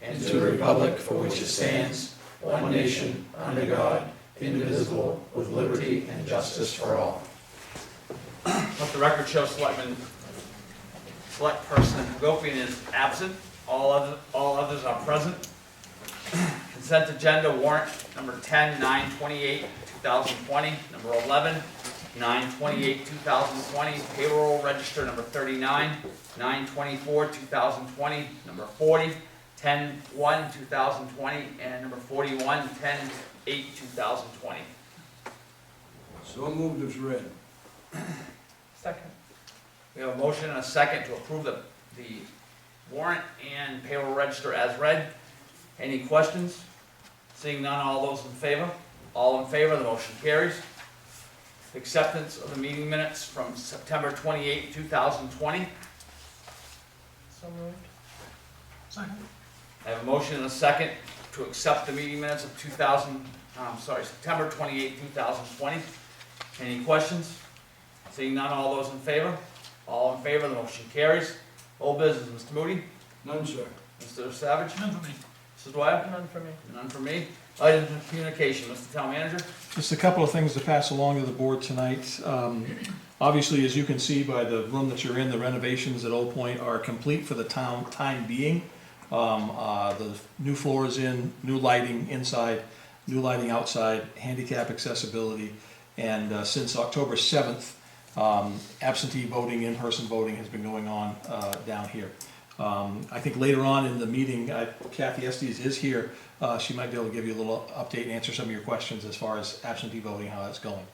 and to the republic for which it stands, one nation, under God, indivisible, with liberty and justice for all. Let the record show select person Hagopian is absent. All others are present. Consent agenda warrant number 10, 9/28, 2020. Number 11, 9/28, 2020. Payroll register number 39, 9/24, 2020. Number 40, 10/1, 2020. And number 41, 10/8, 2020. So moved as read. Second. We have a motion and a second to approve the warrant and payroll register as read. Any questions? Seeing none, all those in favor? All in favor, the motion carries. Acceptance of the meeting minutes from September 28, 2020. So moved. Second. I have a motion and a second to accept the meeting minutes of September 28, 2020. Any questions? Seeing none, all those in favor? All in favor, the motion carries. Old business, Mr. Moody? None, sir. Mr. Savage? None for me. Mrs. Dwyer? None for me. None for me. Items of communication, Mr. Town Manager? Just a couple of things to pass along to the board tonight. Obviously, as you can see by the room that you're in, the renovations at Old Point are complete for the time being. The new floor is in, new lighting inside, new lighting outside, handicap accessibility, and since October 7th, absentee voting, in-person voting has been going on down here. I think later on in the meeting, Kathy Estes is here. She might be able to give you a little update and answer some of your questions as far as absentee voting, how that's going.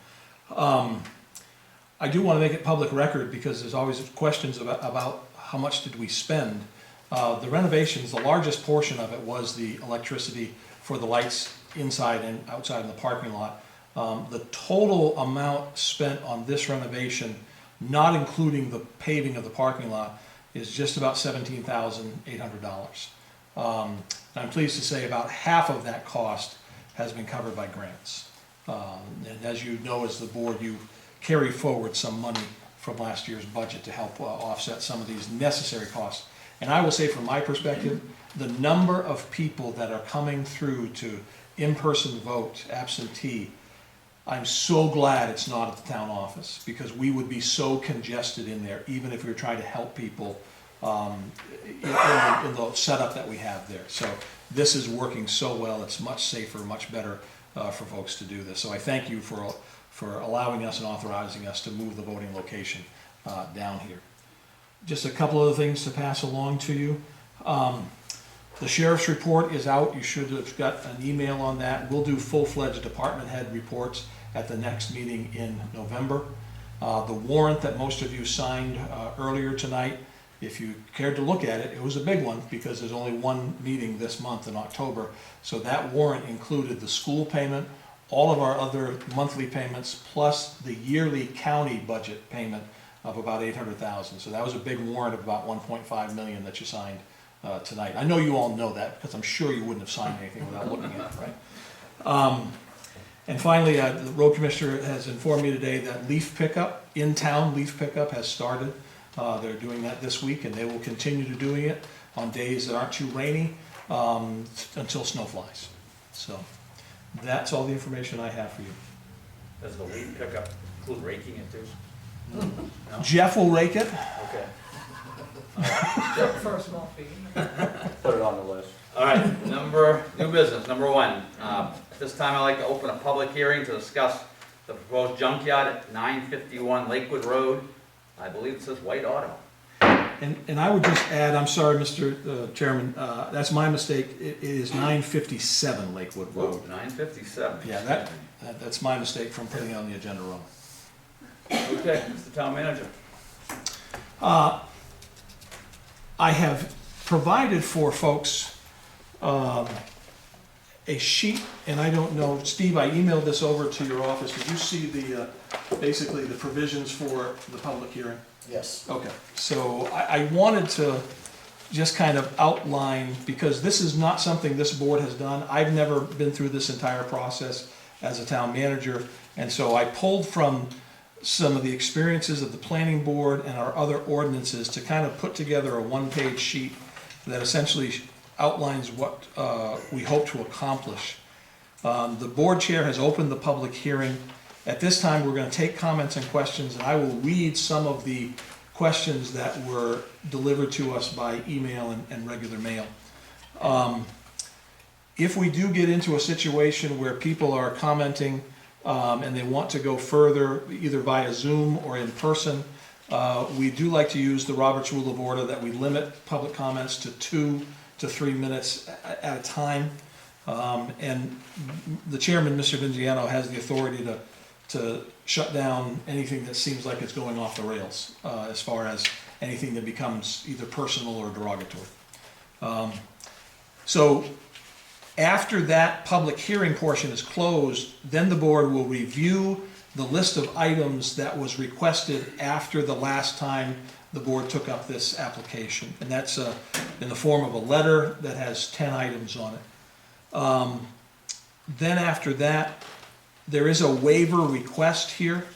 I do want to make it public record because there's always questions about how much did we spend. The renovations, the largest portion of it was the electricity for the lights inside and outside in the parking lot. The total amount spent on this renovation, not including the paving of the parking lot, is just about $17,800. I'm pleased to say about half of that cost has been covered by grants. And as you know, as the board, you carry forward some money from last year's budget to help offset some of these necessary costs. And I will say from my perspective, the number of people that are coming through to in-person vote, absentee, I'm so glad it's not at the town office, because we would be so congested in there, even if we were trying to help people in the setup that we have there. So this is working so well. It's much safer, much better for folks to do this. So I thank you for allowing us and authorizing us to move the voting location down here. Just a couple other things to pass along to you. The sheriff's report is out. You should have got an email on that. We'll do full-fledged department head reports at the next meeting in November. The warrant that most of you signed earlier tonight, if you cared to look at it, it was a big one because there's only one meeting this month in October. So that warrant included the school payment, all of our other monthly payments, plus the yearly county budget payment of about $800,000. So that was a big warrant of about $1.5 million that you signed tonight. I know you all know that because I'm sure you wouldn't have signed anything without looking at it, right? And finally, the road commissioner has informed me today that leaf pickup, in-town leaf pickup has started. They're doing that this week, and they will continue to doing it on days that aren't too rainy until snow flies. So that's all the information I have for you. Does the leaf pickup include raking it too? No? Jeff will rake it. Okay. For a small fee. Put it on the list. All right, new business, number one. At this time, I'd like to open a public hearing to discuss the proposed junkyard at 951 Lakewood Road. I believe it says White Auto. And I would just add, I'm sorry, Mr. Chairman, that's my mistake. It is 957 Lakewood Road. 957. Yeah, that's my mistake from putting it on the agenda wrong. Okay, Mr. Town Manager. I have provided for folks a sheet, and I don't know, Steve, I emailed this over to your office. Did you see the basically the provisions for the public hearing? Yes. Okay, so I wanted to just kind of outline, because this is not something this board has done. I've never been through this entire process as a town manager, and so I pulled from some of the experiences of the planning board and our other ordinances to kind of put together a one-page sheet that essentially outlines what we hope to accomplish. The board chair has opened the public hearing. At this time, we're going to take comments and questions, and I will read some of the questions that were delivered to us by email and regular mail. If we do get into a situation where people are commenting and they want to go further, either via Zoom or in person, we do like to use the Roberts Rule of Order that we limit public comments to 2 to 3 minutes at a time. And the chairman, Mr. Vingiano, has the authority to shut down anything that seems like it's going off the rails, as far as anything that becomes either personal or derogatory. So after that public hearing portion is closed, then the board will review the list of items that was requested after the last time the board took up this application. And that's in the form of a letter that has 10 items on it. Then after that, there is a waiver request here,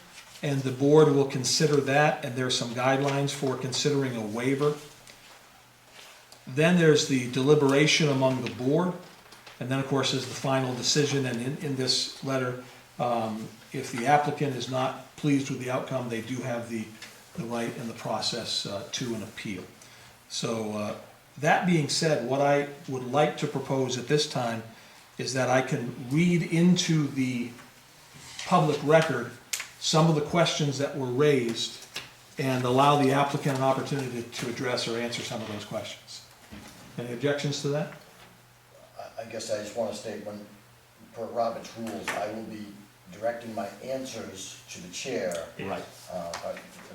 and the board will consider that, and there are some guidelines for considering a waiver. Then there's the deliberation among the board, and then of course is the final decision. And in this letter, if the applicant is not pleased with the outcome, they do have the right and the process to an appeal. So that being said, what I would like to propose at this time is that I can read into the public record some of the questions that were raised and allow the applicant an opportunity to address or answer some of those questions. Any objections to that? I guess I just want to state, when, per Robert's rules, I will be directing my answers to the chair. Right.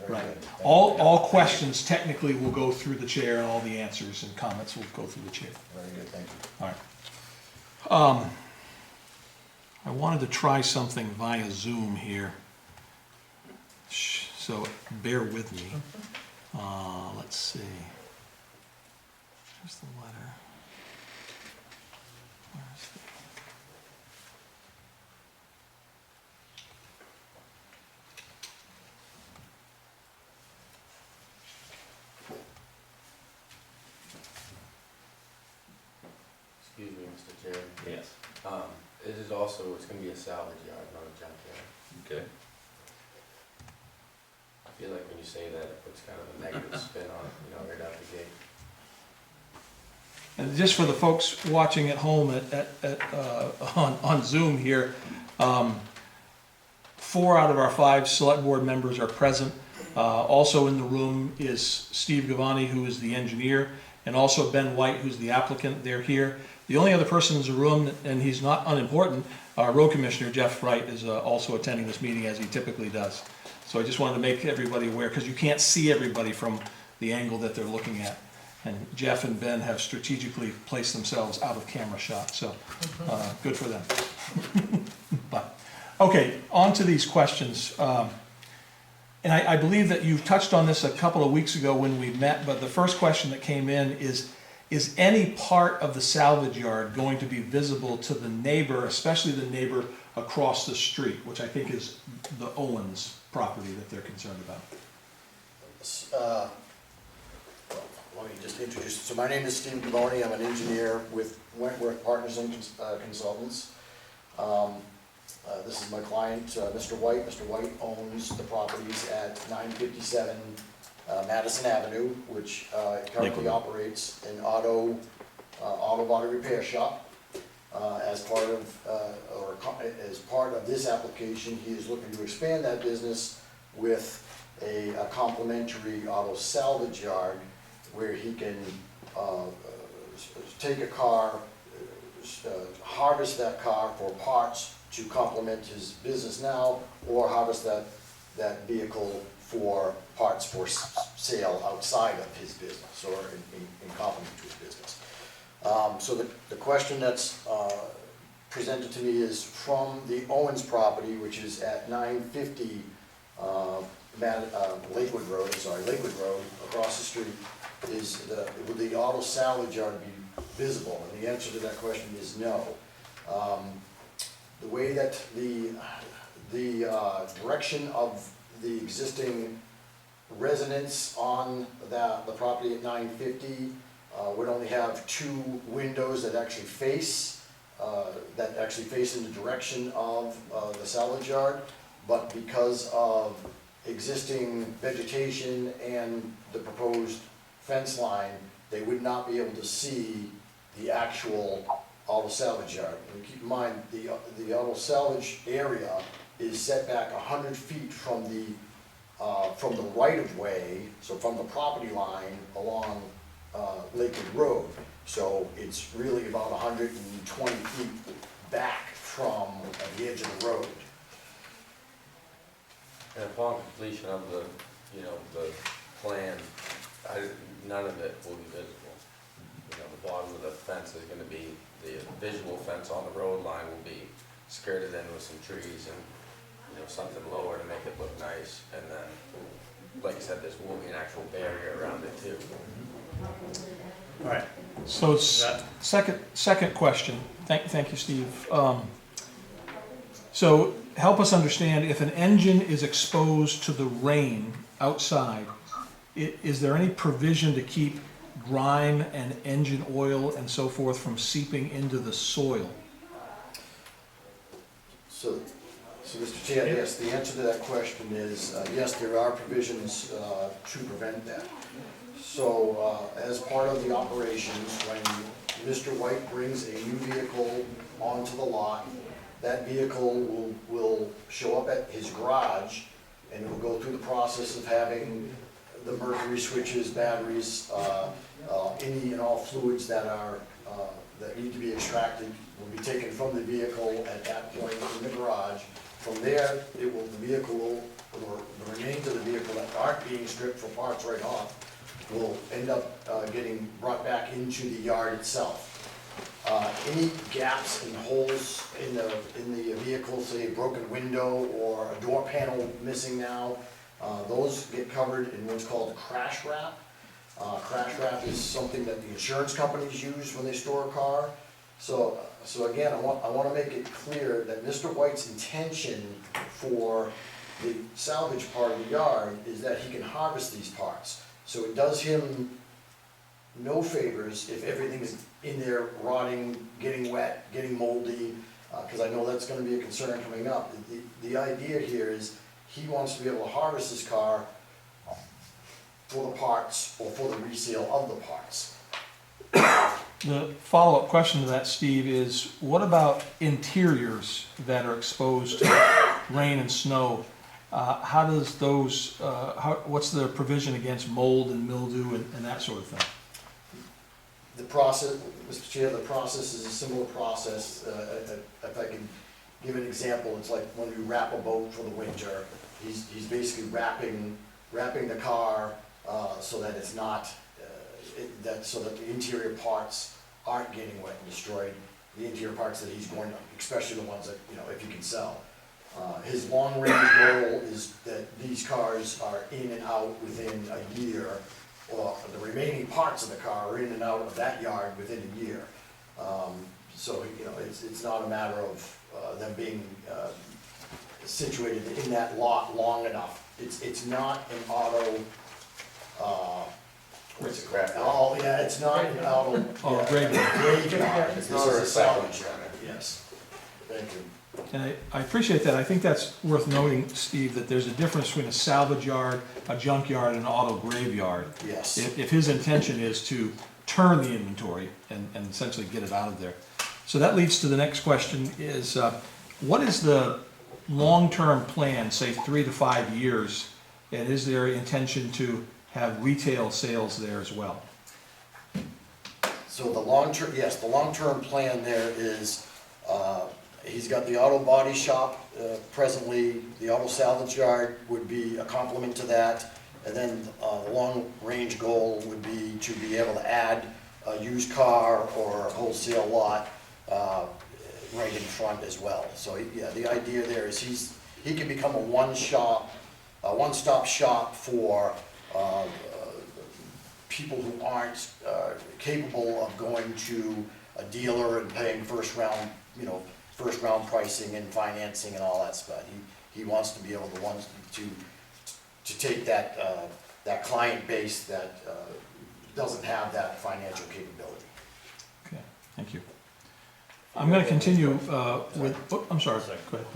Very Right. good. Thank you. All questions technically will go through the chair, and all the answers and comments will go through the chair. Very good, thank you. All right. I wanted to try something via Zoom here, so bear with me. Let's see. Here's the letter. Where's the... Excuse me, Mr. Chair. Yes. It is also, it's gonna be a salvage yard, not a junkyard. Okay. I feel like when you say that, it puts kind of a negative spin on it, right out the gate. And just for the folks watching at home on Zoom here, 4 out of our 5 select board members are present. Also in the room is Steve Gavani, who is the engineer, and also Ben White, who's the applicant. They're here. The only other person in the room, and he's not unimportant, our road commissioner, Jeff Wright, is also attending this meeting, as he typically does. So I just wanted to make everybody aware, because you can't see everybody from the angle that they're looking at. And Jeff and Ben have strategically placed themselves out of camera shot, so good for them. But, okay, on to these questions. And I believe that you touched on this a couple of weeks ago when we met, but the first question that came in is any part of the salvage yard going to be visible to the neighbor, especially the neighbor across the street, which I think is the Owens property that they're concerned about? Let me just introduce, so my name is Steve Gavoni, I'm an engineer with Wentworth Partners and Consultants. This is my client, Mr. White. Mr. White owns the properties at 957 Madison Avenue, which currently operates an auto body repair shop. As part of this application, he is looking to expand that business with a complementary auto salvage yard where he can take a car, harvest that car for parts to complement his business now, or harvest that vehicle for parts for sale outside of his business, or in complement to his business. So the question that's presented to me is from the Owens property, which is at 950 Lakewood Road, across the street, would the auto salvage yard be visible? And the answer to that question is no. The way that the direction of the existing residents on the property at 950 would only have 2 windows that actually face in the direction of the salvage yard, but because of existing vegetation and the proposed fence line, they would not be able to see the actual auto salvage yard. And keep in mind, the auto salvage area is set back 100 feet from the right-of-way, so from the property line along Lakewood Road. So it's really about 120 feet back from the edge of the road. And upon completion of the, the plan, none of it will be visible. The bottom of the fence is gonna be, the visual fence on the road line will be skirted in with some trees and, something lower to make it look nice. And then, like I said, there will be an actual barrier around it too. All right. So second question, thank you, Steve. So help us understand, if an engine is exposed to the rain outside, is there any provision to keep grime and engine oil and so forth from seeping into the soil? So Mr. Chair, yes, the answer to that question is, yes, there are provisions to prevent that. So as part of the operations, when Mr. White brings a new vehicle onto the lot, that vehicle will show up at his garage, and it will go through the process of having the mercury switches, batteries, any and all fluids that need to be extracted will be taken from the vehicle at that point in the garage. From there, the remains of the vehicle that aren't being stripped for parts right off will end up getting brought back into the yard itself. Any gaps and holes in the vehicle, say a broken window or a door panel missing now, those get covered in what's called crash wrap. Crash wrap is something that the insurance companies use when they store a car. So again, I want to make it clear that Mr. White's intention for the salvage part of the yard is that he can harvest these parts. So it does him no favors if everything is in there rotting, getting wet, getting moldy, because I know that's going to be a concern coming up. The idea here is he wants to be able to harvest his car for the parts or for the resale of the parts. The follow-up question to that, Steve, is what about interiors that are exposed to rain and snow? How does those, what's the provision against mold and mildew and that sort of thing? The process, Mr. Chair, the process is a similar process. If I can give an example, it's like when we wrap a boat for the winter, he's basically wrapping the car so that it's not, so that the interior parts aren't getting wet and destroyed. The interior parts that he's going to, especially the ones that, if he can sell. His long-range goal is that these cars are in and out within a year, or the remaining parts of the car are in and out of that yard within a year. So, it's not a matter of them being situated in that lot long enough. It's not an auto, What's it crap? oh, yeah, it's not an auto. Oh, yeah, graveyard. This It's not is a a recycling salvage center. yard, yes. Thank you. And I appreciate that. I think that's worth noting, Steve, that there's a difference between a salvage yard, a junk yard, and an auto graveyard. Yes. If his intention is to turn the inventory and essentially get it out of there. So that leads to the next question is, what is the long-term plan, say 3 to 5 years, and is there intention to have retail sales there as well? So the long-term, yes, the long-term plan there is, he's got the auto body shop presently, the auto salvage yard would be a complement to that, and then the long-range goal would be to be able to add a used car or a wholesale lot right in front as well. So yeah, the idea there is he can become a one-stop shop for people who aren't capable of going to a dealer and paying first round pricing and financing and all that stuff. He wants to be able to take that client base that doesn't have that financial capability. Okay, thank you. I'm gonna continue with, oh, I'm sorry, go ahead.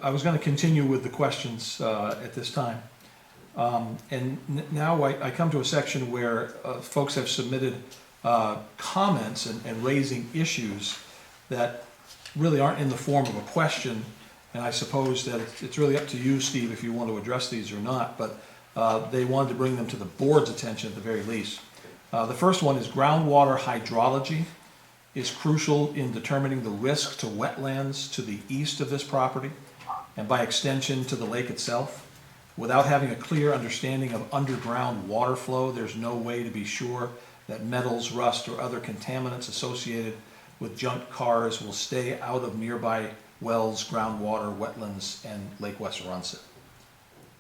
I was gonna continue with the questions at this time. Now I come to a section where folks have submitted comments and raising issues that really aren't in the form of a question, and I suppose that it's really up to you, Steve, if you want to address these or not, but they wanted to bring them to the board's attention at the very least. The first one is groundwater hydrology is crucial in determining the risk to wetlands to the east of this property, and by extension to the lake itself. Without having a clear understanding of underground water flow, there's no way to be sure that metals, rust, or other contaminants associated with junk cars will stay out of nearby wells, groundwater, wetlands, and Lake Westernset.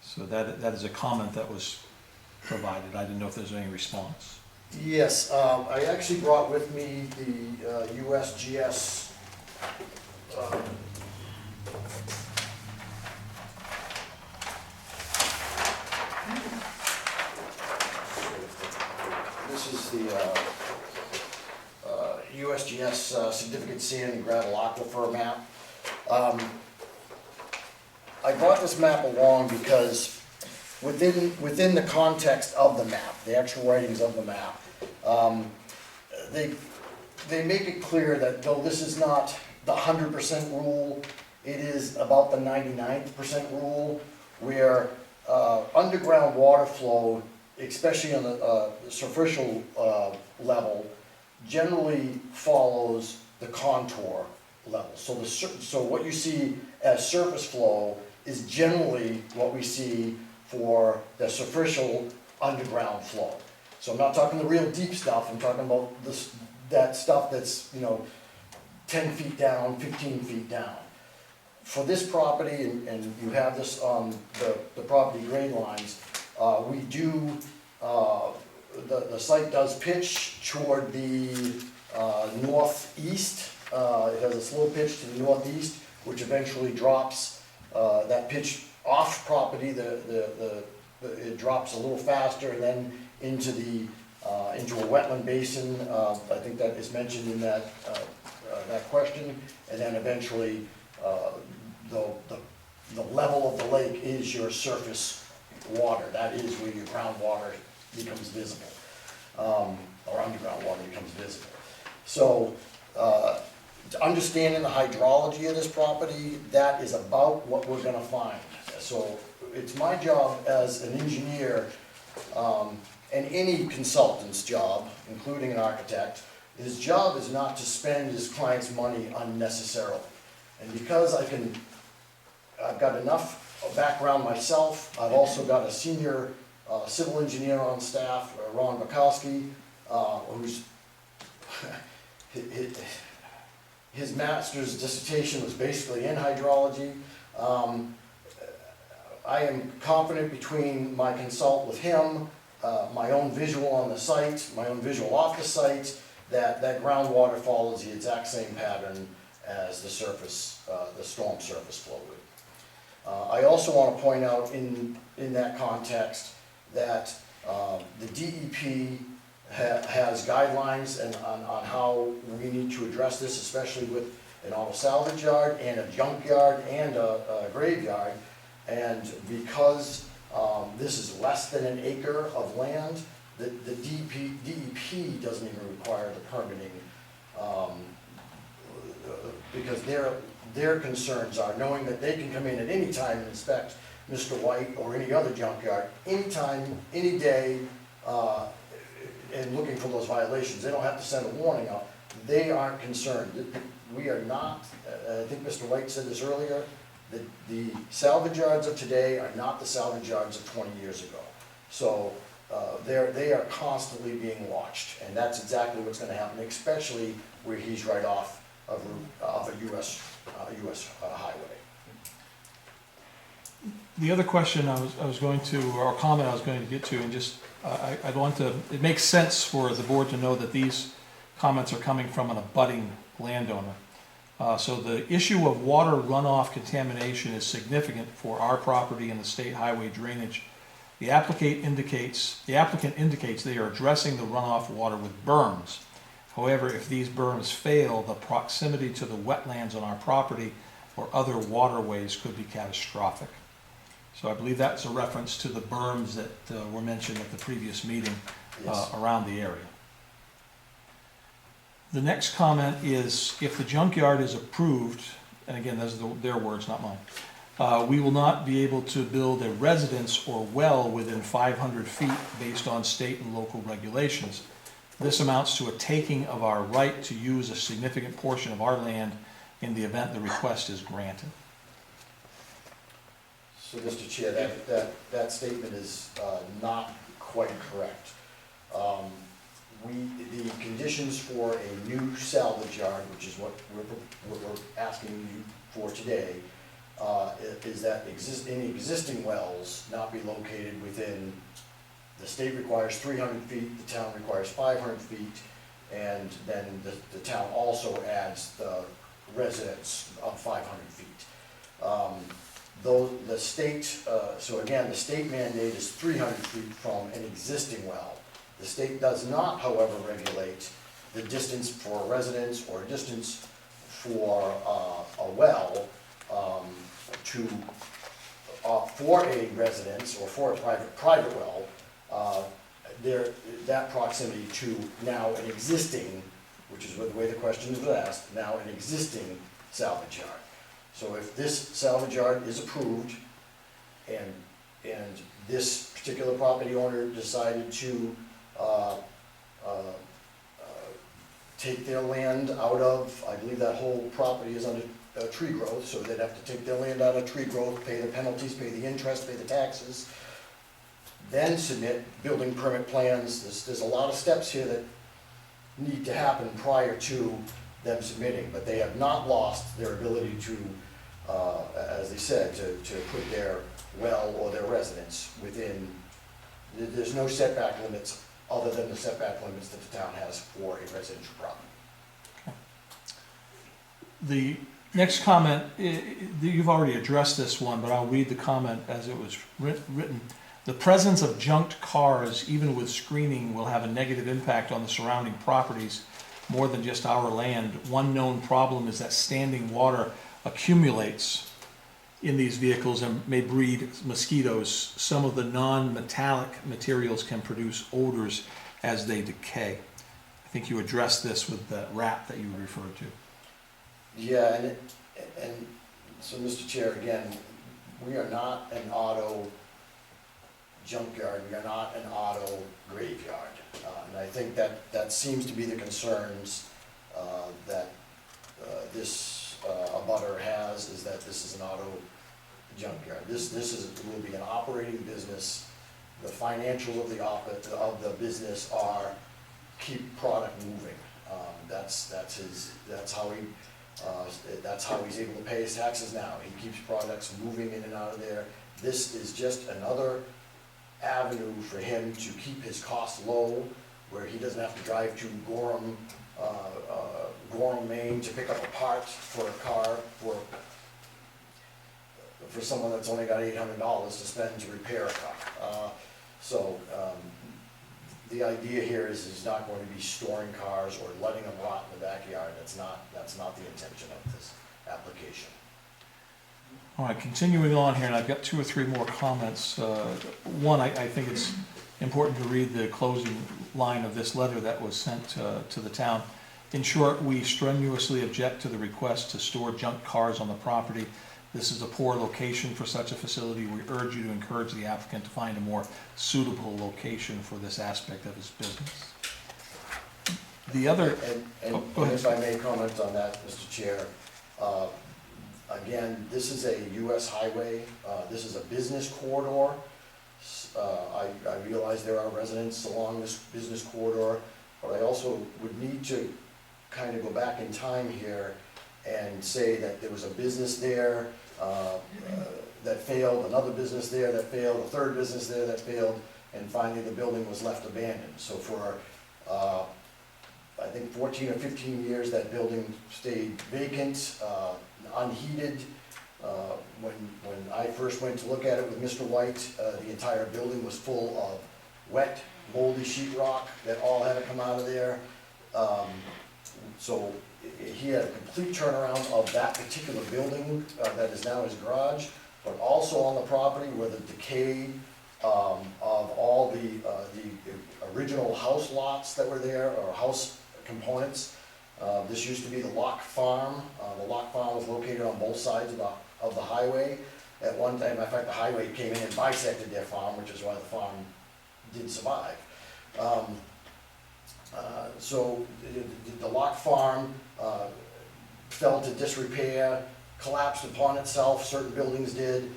So that is a comment that was provided. I didn't know if there's any response. Yes, I actually brought with me the USGS this is the USGS Significant Sand and Gravel Aquifer map. I brought this map along because within the context of the map, the actual writings of the map, they make it clear that though this is not the 100% rule, it is about the 99th% rule, where underground water flow, especially on the superficial level, generally follows the contour level. So what you see as surface flow is generally what we see for the superficial underground flow. So I'm not talking the real deep stuff, I'm talking about that stuff that's, 10 feet down, 15 feet down. For this property, and you have this on the property grade lines, we do, the site does pitch toward the northeast. It has a slow pitch to the northeast, which eventually drops that pitch off property. It drops a little faster, and then into a wetland basin. I think that is mentioned in that question, and then eventually the level of the lake is your surface water. That is where your groundwater becomes visible, or underground water becomes visible. So understanding the hydrology of this property, that is about what we're gonna find. So it's my job as an engineer, and any consultant's job, including an architect, his job is not to spend his client's money unnecessarily. And because I've got enough background myself, I've also got a senior civil engineer on staff, Ron Bukowski, who's his master's dissertation was basically in hydrology. I am confident between my consult with him, my own visual on the site, my own visual off the site, that groundwater follows the exact same pattern as the surface, the storm surface flow would. I also want to point out in that context that the DEP has guidelines on how we need to address this, especially with an auto salvage yard and a junkyard and a graveyard. And because this is less than an acre of land, the DEP doesn't even require the permitting, because their concerns are knowing that they can come in at any time and inspect Mr. White or any other junkyard, anytime, any day, and looking for those violations. They don't have to send a warning out. They aren't concerned. We are not, I think Mr. White said this earlier, the salvage yards of today are not the salvage yards of 20 years ago. So they are constantly being watched, and that's exactly what's going to happen, especially where he's right off of a US highway. The other question I was going to, or comment I was going to get to, and just I'd want to, it makes sense for the board to know that these comments are coming from an abutting landowner. So the issue of water runoff contamination is significant for our property and the state highway drainage The applicant indicates they are addressing the runoff water with berms. However, if these berms fail, the proximity to the wetlands on our property or other waterways could be catastrophic. So I believe that's a reference to the berms that were mentioned at the previous meeting Yes. around the area. The next comment is, if the junkyard is approved, and again, those are their words, not mine, we will not be able to build a residence or well within 500 feet based on state and local regulations. This amounts to a taking of our right to use a significant portion of our land in the event the request is granted. So, Mr. Chair, that statement is not quite correct. The conditions for a new salvage yard, which is what we're asking you for today, is that any existing wells not be located within, the state requires 300 feet, the town requires 500 feet, and then the town also adds the residence of 500 feet. Though the state, so again, the state mandate is 300 feet from an existing well. The state does not, however, regulate the distance for a residence or distance for a well for a residence or for a private well, that proximity to now an existing, which is the way the question is asked, now an existing salvage yard. So if this salvage yard is approved and this particular property owner decided to take their land out of, I believe that whole property is under tree growth, so they'd have to take their land out of tree growth, pay the penalties, pay the interest, pay the taxes, then submit building permit plans. There's a lot of steps here that need to happen prior to them submitting, but they have not lost their ability to, as they said, to put their well or their residence within, there's no setback limits other than the setback limits that the town has for a residential property. The next comment, you've already addressed this one, but I'll read the comment as it was written. The presence of junked cars, even with screening, will have a negative impact on the surrounding properties more than just our land. One known problem is that standing water accumulates in these vehicles and may breed mosquitoes. Some of the non-metallic materials can produce odors as they decay. I think you addressed this with that wrap that you referred to. Yeah, and so, Mr. Chair, again, we are not an auto junkyard, we are not an auto graveyard. And I think that seems to be the concerns that this abutter has, is that this is an auto junkyard. This will be an operating business. The financials of the business are keep product moving. That's how he's able to pay his taxes now. He keeps products moving in and out of there. This is just another avenue for him to keep his costs low, where he doesn't have to drive to Gorham, Maine to pick up a part for a car for someone that's only got $800 to spend to repair a car. The idea here is he's not going to be storing cars or letting them rot in the backyard. That's not the intention of this application. All right, continuing on here, and I've got 2 or 3 more comments. One, I think it's important to read the closing line of this letter that was sent to the town. In short, we strenuously object to the request to store junk cars on the property. This is a poor location for such a facility. We urge you to encourage the applicant to find a more suitable location for this aspect of his business. The other... And go ahead. if I may comment on that, Mr. Chair, again, this is a U.S. highway. This is a business corridor. I realize there are residents along this business corridor, but I also would need to kind of go back in time here and say that there was a business there that failed, another business there that failed, a third business there that failed, and finally the building was left abandoned. So for, I think 14 or 15 years, that building stayed vacant, unheated, When I first went to look at it with Mr. White, the entire building was full of wet, moldy sheetrock that all had to come out of there. So he had a complete turnaround of that particular building that is now his garage, but also on the property where the decay of all the original house lots that were there, or house components. This used to be the Lock Farm. The Lock Farm was located on both sides of the highway. At one time, in fact, the highway came in and bisected their farm, which is why the farm did survive. So the Lock Farm fell to disrepair, collapsed upon itself, certain buildings did.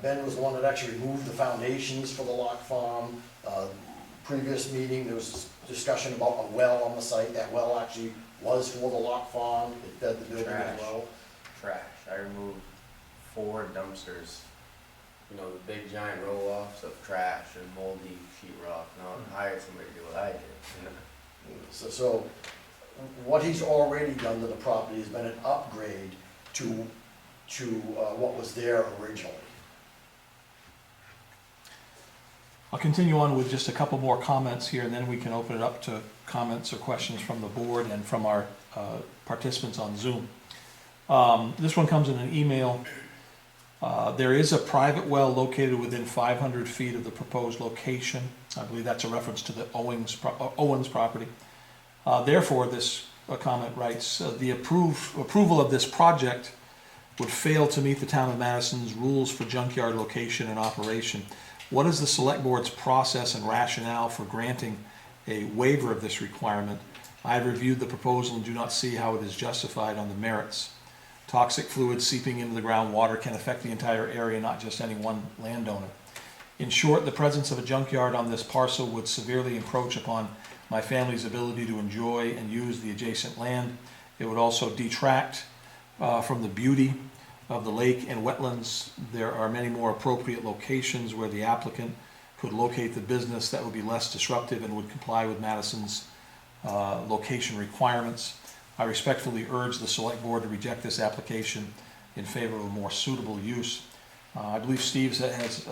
Ben was the one that actually removed the foundations for the Lock Farm. Previous meeting, there was discussion about a well on the site. That well actually was for the Lock Farm. It fed the building as well. Trash. I removed 4 dumpsters, you know, the big giant roll-offs of trash and moldy sheetrock. Now I hired somebody to do what I did. So what he's already done to the property has been an upgrade to what was there originally. I'll continue on with just a couple more comments here, and then we can open it up to comments or questions from the board and from our participants on Zoom. This one comes in an email. There is a private well located within 500 feet of the proposed location. I believe that's a reference to the Owens property. Therefore, this comment writes, the approval of this project would fail to meet the town of Madison's rules for junkyard location and operation. What is the select board's process and rationale for granting a waiver of this requirement? I have reviewed the proposal and do not see how it is justified on the merits. Toxic fluids seeping into the groundwater can affect the entire area, not just any one landowner. In short, the presence of a junkyard on this parcel would severely encroach upon my family's ability to enjoy and use the adjacent land. It would also detract from the beauty of the lake and wetlands. There are many more appropriate locations where the applicant could locate the business that would be less disruptive and would comply with Madison's location requirements. I respectfully urge the select board to reject this application in favor of a more suitable use. I believe Steve has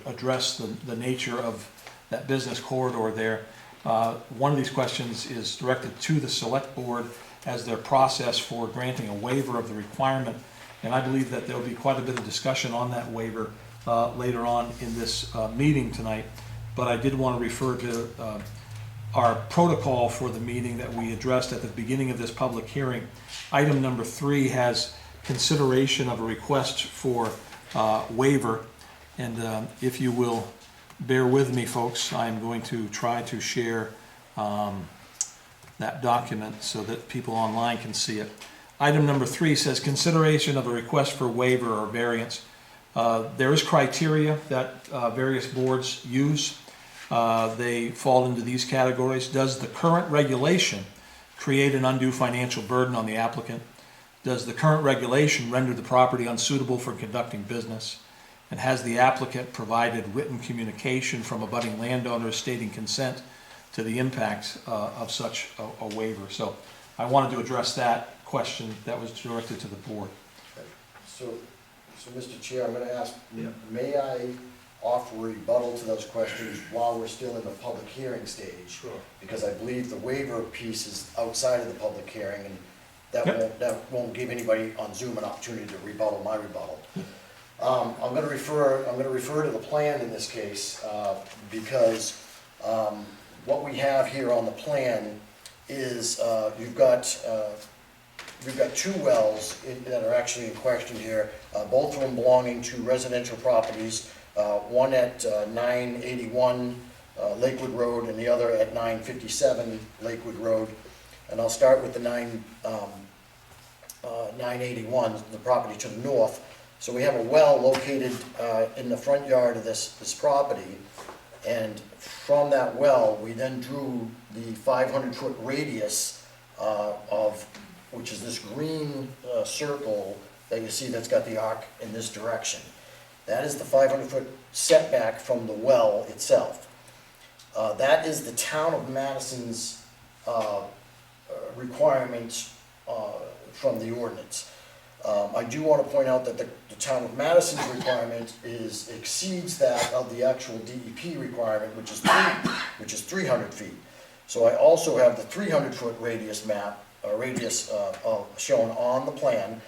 addressed the nature of that business corridor there. One of these questions is directed to the select board as their process for granting a waiver of the requirement. And I believe that there'll be quite a bit of discussion on that waiver later on in this meeting tonight. But I did want to refer to our protocol for the meeting that we addressed at the beginning of this public hearing. Item number 3 has consideration of a request for waiver. And if you will bear with me, folks, I'm going to try to share that document so that people online can see it. Item number 3 says consideration of a request for waiver or variance. There is criteria that various boards use. They fall into these categories. Does the current regulation create an undue financial burden on the applicant? Does the current regulation render the property unsuitable for conducting business? And has the applicant provided written communication from abutting landowners stating consent to the impact of such a waiver? So I wanted to address that question that was directed to the board. So Mr. Chair, I'm going to ask, may I offer rebuttal to those questions while we're still in the public hearing stage? Sure. Because I believe the waiver piece is outside of the public hearing, and that won't give anybody on Zoom an opportunity to rebuttal my rebuttal. I'm going to refer to the plan in this case because what we have here on the plan is you've got 2 wells that are actually in question here, both of them belonging to residential properties, one at 981 Lakewood Road and the other at 957 Lakewood Road. And I'll start with the 981, the property to the north. So we have a well located in the front yard of this property, and from that well, we then drew the 500-foot radius which is this green circle that you see that's got the arc in this direction. That is the 500-foot setback from the well itself. That is the town of Madison's requirements from the ordinance. I do want to point out that the town of Madison's requirement exceeds that of the actual DEP requirement, which is 300 feet. So I also have the 300-foot radius map, shown on the plan,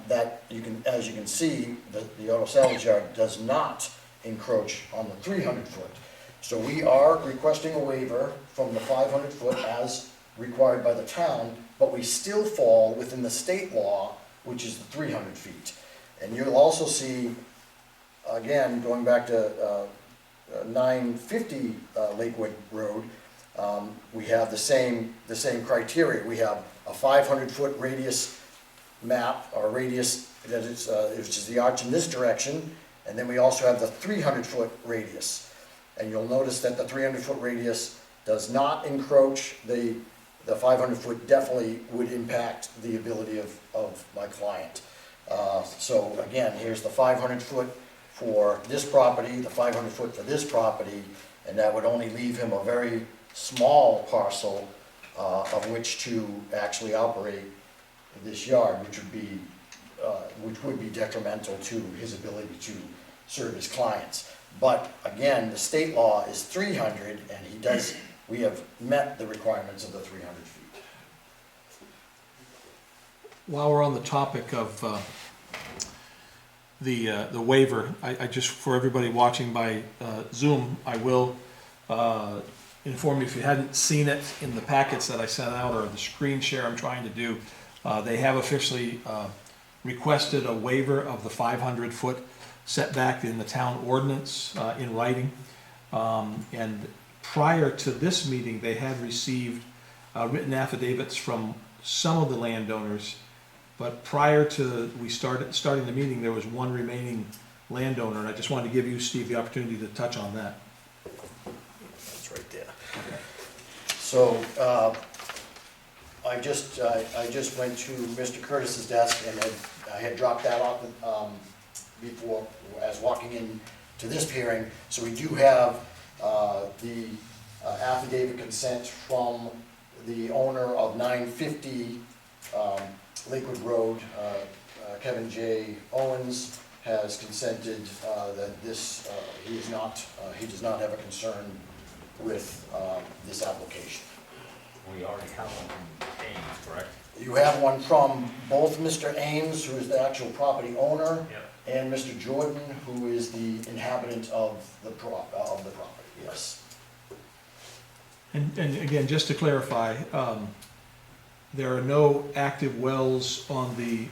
that as you can see, the auto salvage yard does not encroach on the 300-foot. So we are requesting a waiver from the 500-foot as required by the town, but we still fall within the state law, which is the 300 feet. And you'll also see, again, going back to 950 Lakewood Road, we have the same criteria. We have a 500-foot radius map, or radius, which is the arch in this direction, and then we also have the 300-foot radius. And you'll notice that the 300-foot radius does not encroach. The 500-foot definitely would impact the ability of my client. So again, here's the 500-foot for this property, the 500-foot for this property, and that would only leave him a very small parcel of which to actually operate this yard, which would be detrimental to his ability to serve his clients. But again, the state law is 300, and we have met the requirements of the 300 feet. While we're on the topic of the waiver, I just, for everybody watching by Zoom, I will inform you, if you hadn't seen it in the packets that I sent out, or the screen share I'm trying to do, they have officially requested a waiver of the 500-foot setback in the town ordinance in writing. And prior to this meeting, they had received written affidavits from some of the landowners, but prior to starting the meeting, there was one remaining landowner, and I just wanted to give you, Steve, the opportunity to touch on that. That's right there. So, I just went to Mr. Curtis's desk, and I had dropped that off before, as walking in to this hearing. So we do have the affidavit consent from the owner of 950 Lakewood Road, Kevin J. Owens, has consented that this, he does not have a concern with this application. We already have one from Ames, correct? You have one from both Mr. Ames, who is the actual property owner, Yep. and Mr. Jordan, who is the inhabitant of the property, yes. And again, just to clarify, there are no active wells on the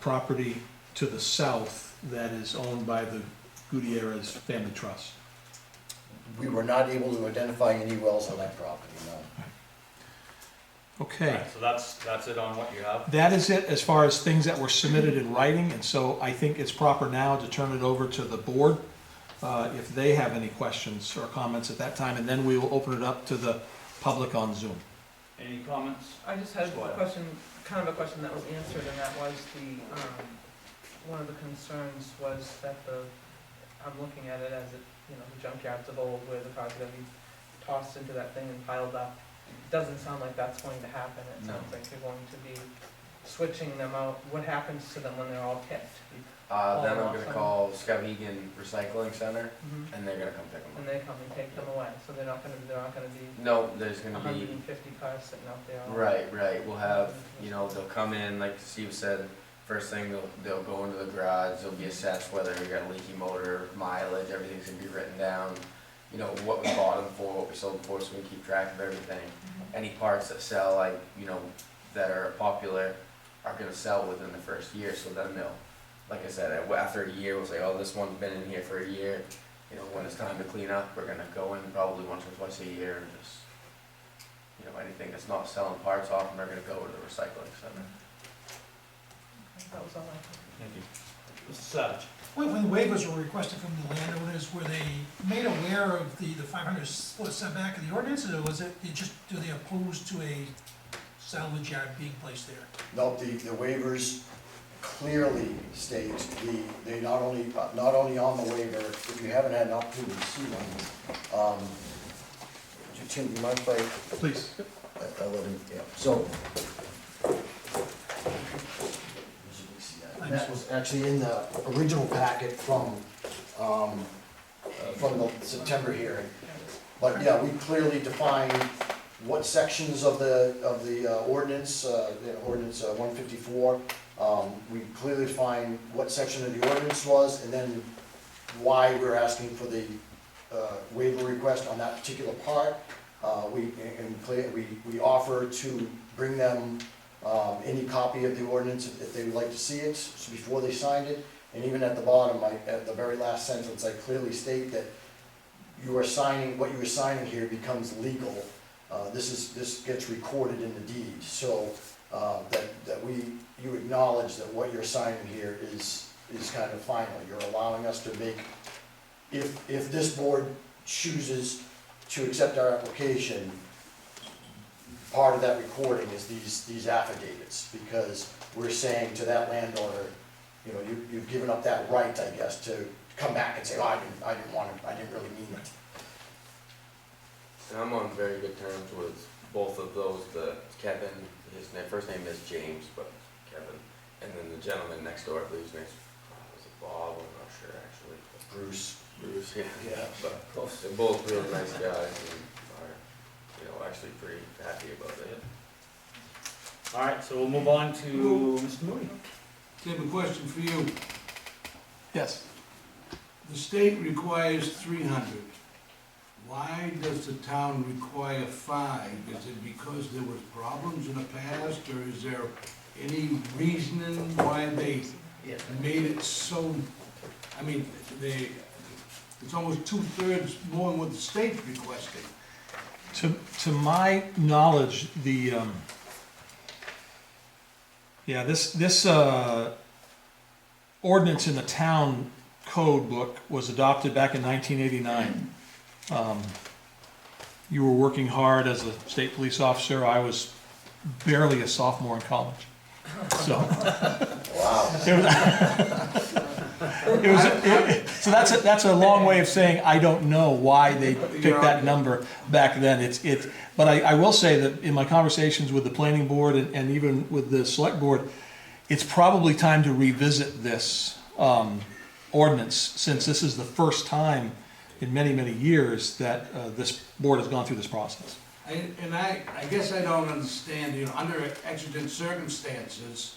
property to the south that is owned by the Gutierrez Family Trust. We were not able to identify any wells on that property, no. Okay. Alright, so that's it on what you have? That is it as far as things that were submitted in writing, and so I think it's proper now to turn it over to the board if they have any questions or comments at that time, and then we will open it up to the public on Zoom. Any comments? I just had Go a ahead. question, kind of a question that was answered, and that was one of the concerns was that I'm looking at it as the junkyards of old, where the cars are gonna be tossed into that thing and piled up. It doesn't sound like that's going to happen. It No. sounds like you're going to be switching them out. What happens to them when they're all picked? Then I'm gonna call Skowhegan Recycling Center, Mhm. and they're gonna come pick And them up. they come and take them away, so they're not gonna be No, there's gonna be, 150 cars sitting out there. all- right, we'll have, they'll come in, like Steve said, first thing, they'll go into the garage, they'll be assessed whether you got a leaky motor, mileage, everything's gonna be written down. What we bought them for, what we sold them for, so we can keep track of everything. Any parts that sell, that are popular, are gonna sell within the first year, so then they'll, like I said, after a year, we'll say, oh, this one's been in here for a year. When it's time to clean up, we're gonna go in probably once or twice a year and just, anything that's not selling parts off, and they're gonna go to the recycling center. That was all I had. Thank you. Mr. Savage? When waivers were requested from the landowners, were they made aware of the 500-foot setback of the ordinance, or do they oppose to a salvage yard being placed there? No, the waivers clearly state they not only on the waiver, if you haven't had an opportunity to see one, Tim, do you mind if I? Please. I let him, yeah, so. And that was actually in the original packet from the September hearing. But yeah, we clearly defined what sections of the ordinance, ordinance 154, we clearly defined what section of the ordinance was, and then why we're asking for the waiver request on that particular part. We offer to bring them any copy of the ordinance if they would like to see it before they signed it. And even at the bottom, at the very last sentence, I clearly state that you are signing, what you are signing here becomes legal. This gets recorded in the deed, so you acknowledge that what you're signing here is kind of final. You're allowing us to make, if this board chooses to accept our application, part of that recording is these affidavits, because we're saying to that landowner, you know, you've given up that right, I guess, to come back and say, oh, I didn't really mean it. And I'm on very good terms with both of those, Kevin, his first name is James, but Kevin, and then the gentleman next door, I believe his name's, was it Bob, I'm not sure actually. Bruce. Bruce, yeah, but they're both really nice guys and are, you know, actually pretty happy about it. All right, so we'll move on to Mr. Moody. Tim, a question for you. Yes. The state requires 300. Why does the town require 5? Is it because there was problems in the past, or is there any reasoning why they made it so? I mean, it's almost 2/3 more than what the state's requesting. To my knowledge, this ordinance in the town code book was adopted back in 1989. You were working hard as a state police officer. I was barely a sophomore in college. So, Wow. So that's a long way of saying I don't know why they picked that number back then. But I will say that in my conversations with the planning board and even with the select board, it's probably time to revisit this ordinance, since this is the first time in many, many years that this board has gone through this process. I guess I don't understand, you know, under exigent circumstances,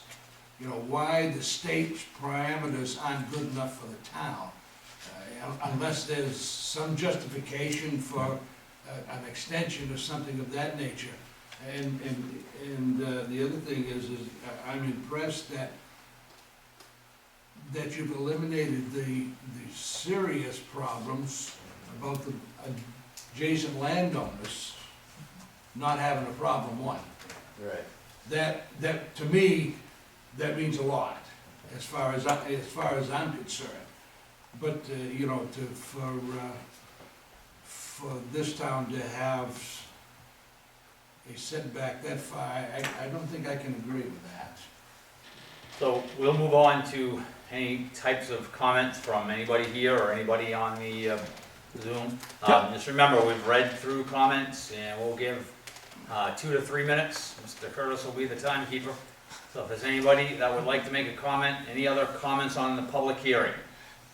you know, why the state's parameters aren't good enough for the town, unless there's some justification for an extension or something of that nature. And the other thing is I'm impressed that you've eliminated the serious problems about the adjacent landowners not having a problem, one. Right. That to me, that means a lot, as far as I'm concerned. But you know, for this town to have a setback that far, I don't think I can agree with that. So we'll move on to any types of comments from anybody here or anybody on the Zoom. Just remember, we've read through comments, and we'll give 2 to 3 minutes. Mr. Curtis will be the timekeeper. So if there's anybody that would like to make a comment, any other comments on the public hearing?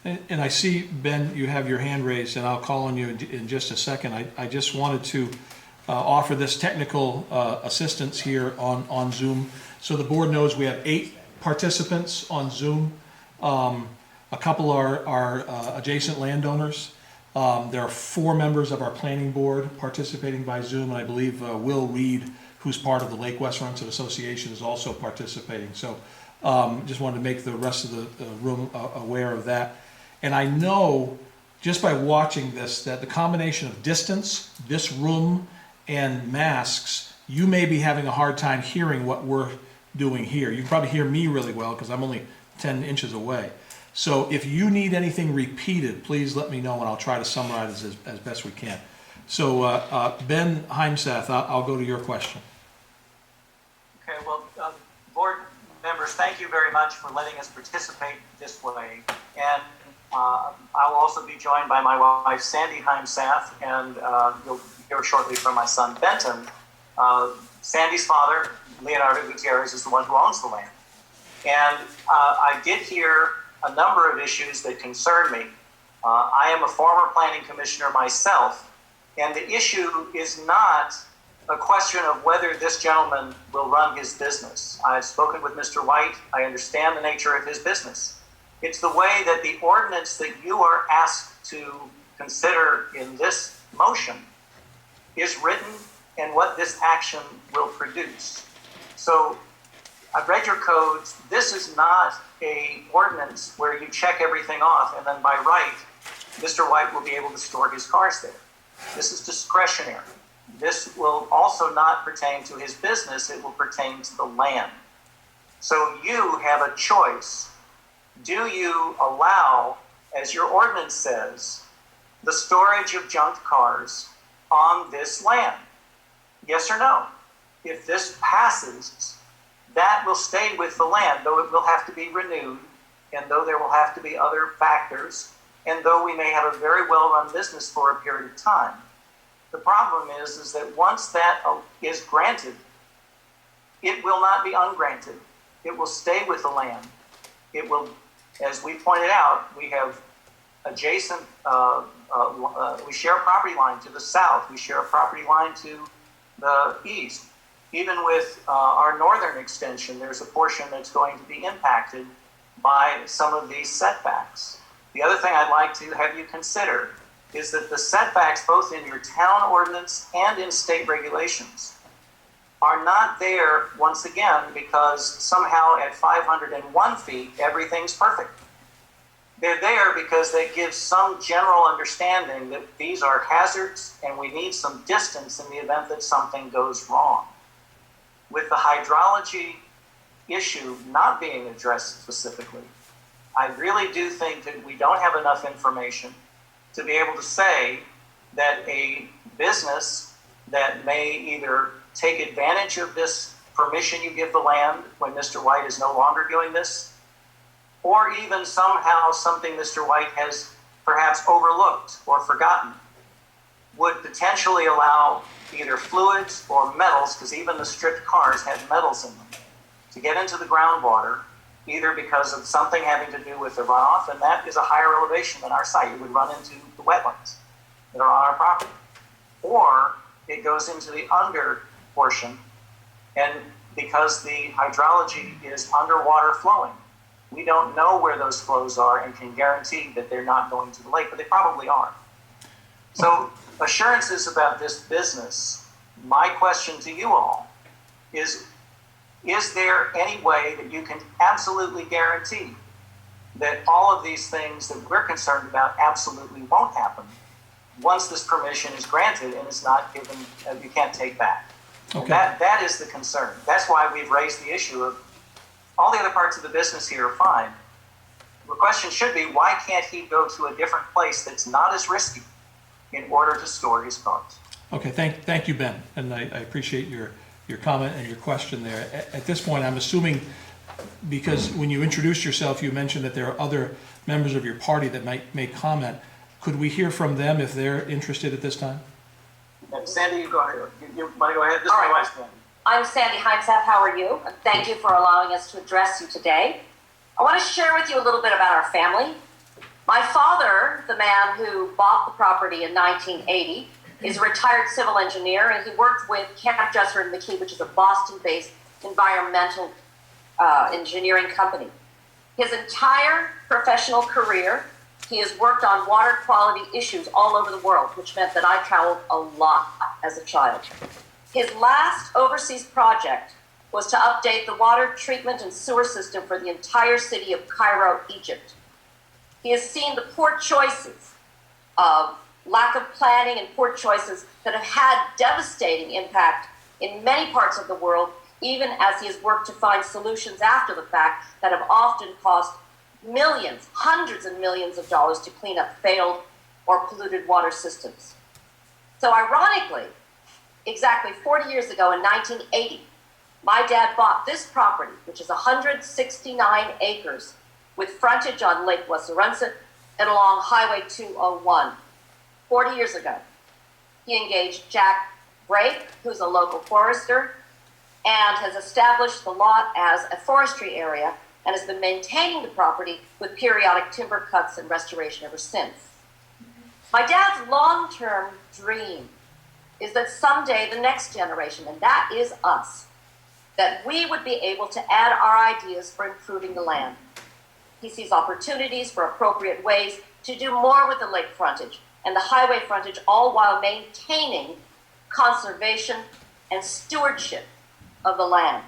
And I see, Ben, you have your hand raised, and I'll call on you in just a second. I just wanted to offer this technical assistance here on Zoom. So the board knows we have 8 participants on Zoom. A couple are adjacent landowners. There are 4 members of our planning board participating by Zoom, and I believe Will Reed, who's part of the Lake West Runset Association, is also participating. So just wanted to make the rest of the room aware of that. And I know, just by watching this, that the combination of distance, this room, and masks, you may be having a hard time hearing what we're doing here. You can probably hear me really well because I'm only 10 inches away. So if you need anything repeated, please let me know, and I'll try to summarize as best we can. So Ben Heimsath, I'll go to your question. Okay, well, board members, thank you very much for letting us participate this way. And I'll also be joined by my wife, Sandy Heimsath, and you'll hear shortly from my son, Benton. Sandy's father, Leonardo Gutierrez, is the one who owns the land. And I did hear a number of issues that concern me. I am a former planning commissioner myself, and the issue is not a question of whether this gentleman will run his business. I've spoken with Mr. White. I understand the nature of his business. It's the way that the ordinance that you are asked to consider in this motion is written and what this action will produce. So I've read your codes. This is not an ordinance where you check everything off and then by right, Mr. White will be able to store his cars there. This is discretionary. This will also not pertain to his business. It will pertain to the land. So you have a choice. Do you allow, as your ordinance says, the storage of junked cars on this land? Yes or no? If this passes, that will stay with the land, though it will have to be renewed, and though there will have to be other factors, and though we may have a very well-run business for a period of time. The problem is that once that is granted, it will not be ungranted. It will stay with the land. It will, as we pointed out, we have adjacent, we share a property line to the south. We share a property line to the east. Even with our northern extension, there's a portion that's going to be impacted by some of these setbacks. The other thing I'd like to have you consider is that the setbacks, both in your town ordinance and in state regulations, are not there, once again, because somehow at 501 feet, everything's perfect. They're there because they give some general understanding that these are hazards and we need some distance in the event that something goes wrong. With the hydrology issue not being addressed specifically, I really do think that we don't have enough information to be able to say that a business that may either take advantage of this permission you give the land when Mr. White is no longer doing this, or even somehow something Mr. White has perhaps overlooked or forgotten, would potentially allow either fluids or metals, because even the stripped cars had metals in them, to get into the groundwater, either because of something having to do with the runoff, and that is a higher elevation than our site. It would run into the wetlands that are on our property. Or it goes into the under portion, and because the hydrology is underwater flowing, we don't know where those flows are and can guarantee that they're not going to the lake, but they probably are. So assurances about this business, my question to you all is there any way that you can absolutely guarantee that all of these things that we're concerned about absolutely won't happen once this permission is granted and is not given, you can't take back? Okay. That is the concern. That's why we've raised the issue of all the other parts of the business here are fine. The question should be, why can't he go to a different place that's not as risky in order to store his cars? Okay, thank you, Ben, and I appreciate your comment and your question there. At this point, I'm assuming, because when you introduced yourself, you mentioned that there are other members of your party that might make comment. Could we hear from them if they're interested at this time? Sandy, you go ahead. You want to go ahead? This All is my right. wife's name. I'm Sandy Heinsath. How are you? And thank you for allowing us to address you today. I want to share with you a little bit about our family. My father, the man who bought the property in 1980, is a retired civil engineer, and he worked with Camp Jesser and McKee, which is a Boston-based environmental engineering company. His entire professional career, he has worked on water quality issues all over the world, which meant that I traveled a lot as a child. His last overseas project was to update the water treatment and sewer system for the entire city of Cairo, Egypt. He has seen the poor choices of lack of planning and poor choices that have had devastating impact in many parts of the world, even as he has worked to find solutions after the fact that have often cost millions, hundreds of millions of dollars to clean up failed or polluted water systems. So ironically, exactly 40 years ago in 1980, my dad bought this property, which is 169 acres with frontage on Lake Wassarunsett and along Highway 201. 40 years ago, he engaged Jack Brake, who's a local forester, and has established the lot as a forestry area and has been maintaining the property with periodic timber cuts and restoration ever since. My dad's long-term dream is that someday the next generation, and that is us, that we would be able to add our ideas for improving the land. He sees opportunities for appropriate ways to do more with the lake frontage and the highway frontage, all while maintaining conservation and stewardship of the land.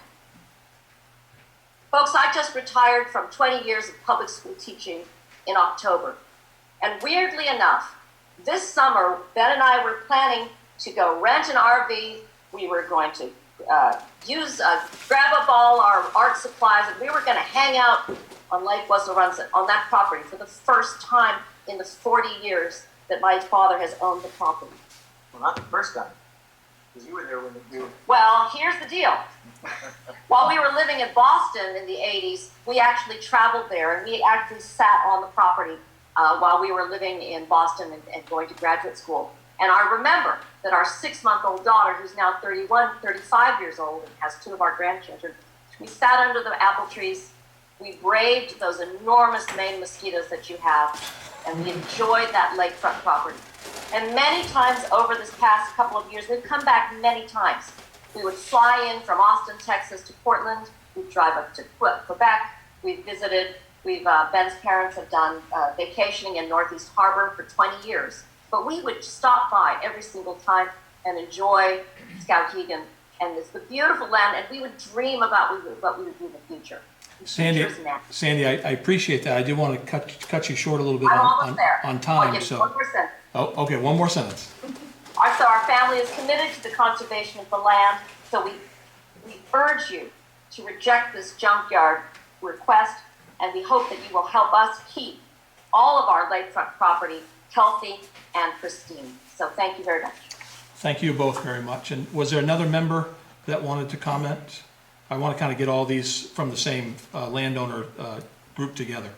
Folks, I just retired from 20 years of public school teaching in October. And weirdly enough, this summer, Ben and I were planning to go rent an RV. We were going to grab up all our art supplies, and we were going to hang out on Lake Wessarunset on that property for the first time in the 40 years that my father has owned the property. Well, not the first time, because you were there when we were. Well, here's the deal. While we were living in Boston in the 80s, we actually traveled there, and we actually sat on the property while we were living in Boston and going to graduate school. And I remember that our 6-month-old daughter, who's now 35 years old, and has 2 of our grandchildren, we sat under the apple trees, we braved those enormous Maine mosquitoes that you have, and we enjoyed that lakefront property. And many times over this past couple of years, we've come back many times. We would fly in from Austin, Texas to Portland, we'd drive up to Quebec, we've visited, Ben's parents have done vacationing in Northeast Harbor for 20 years. But we would stop by every single time and enjoy Skowhegan and the beautiful land, and we would dream about what we would do in the future. Sandy, I appreciate that. I do want to cut you short a little bit on time. So, 1%. Oh, okay, one more sentence. So our family is committed to the conservation of the land, so we urge you to reject this junkyard request, and we hope that you will help us keep all of our lakefront property healthy and pristine. So thank you very much. Thank you both very much. And was there another member that wanted to comment? I want to kind of get all these from the same landowner group together.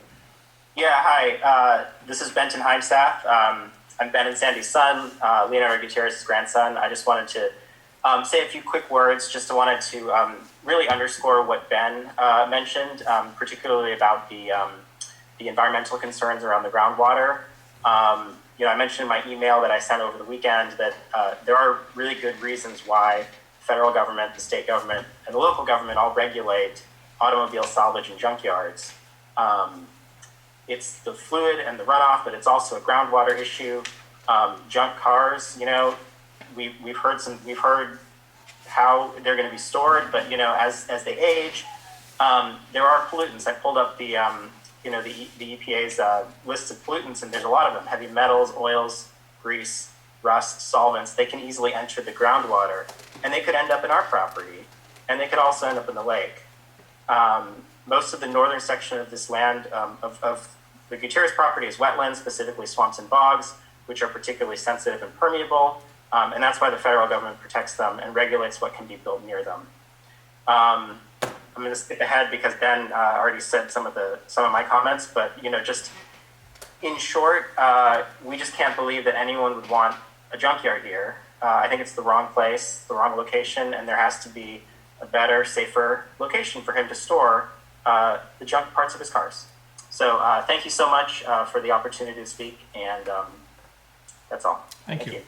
Yeah, hi. This is Benton Heimstaff. I'm Ben and Sandy's son, Leonardo Gutierrez's grandson. I just wanted to say a few quick words. Just wanted to really underscore what Ben mentioned, particularly about the environmental concerns around the groundwater. I mentioned in my email that I sent over the weekend that there are really good reasons why the federal government, the state government, and the local government all regulate automobile salvage and junkyards. It's the fluid and the runoff, but it's also a groundwater issue. Junk cars, we've heard how they're going to be stored, but as they age, there are pollutants. I pulled up the EPA's list of pollutants, and there's a lot of them: heavy metals, oils, grease, rust, solvents. They can easily enter the groundwater, and they could end up in our property, and they could also end up in the lake. Most of the northern section of this land, of the Gutierrez property, is wetlands, specifically swamps and bogs, which are particularly sensitive and permeable, and that's why the federal government protects them and regulates what can be built near them. I'm going to skip ahead because Ben already said some of my comments, but just in short, we just can't believe that anyone would want a junkyard here. I think it's the wrong place, the wrong location, and there has to be a better, safer location for him to store the junk parts of his cars. So thank you so much for the opportunity to speak, and that's all. Thank you.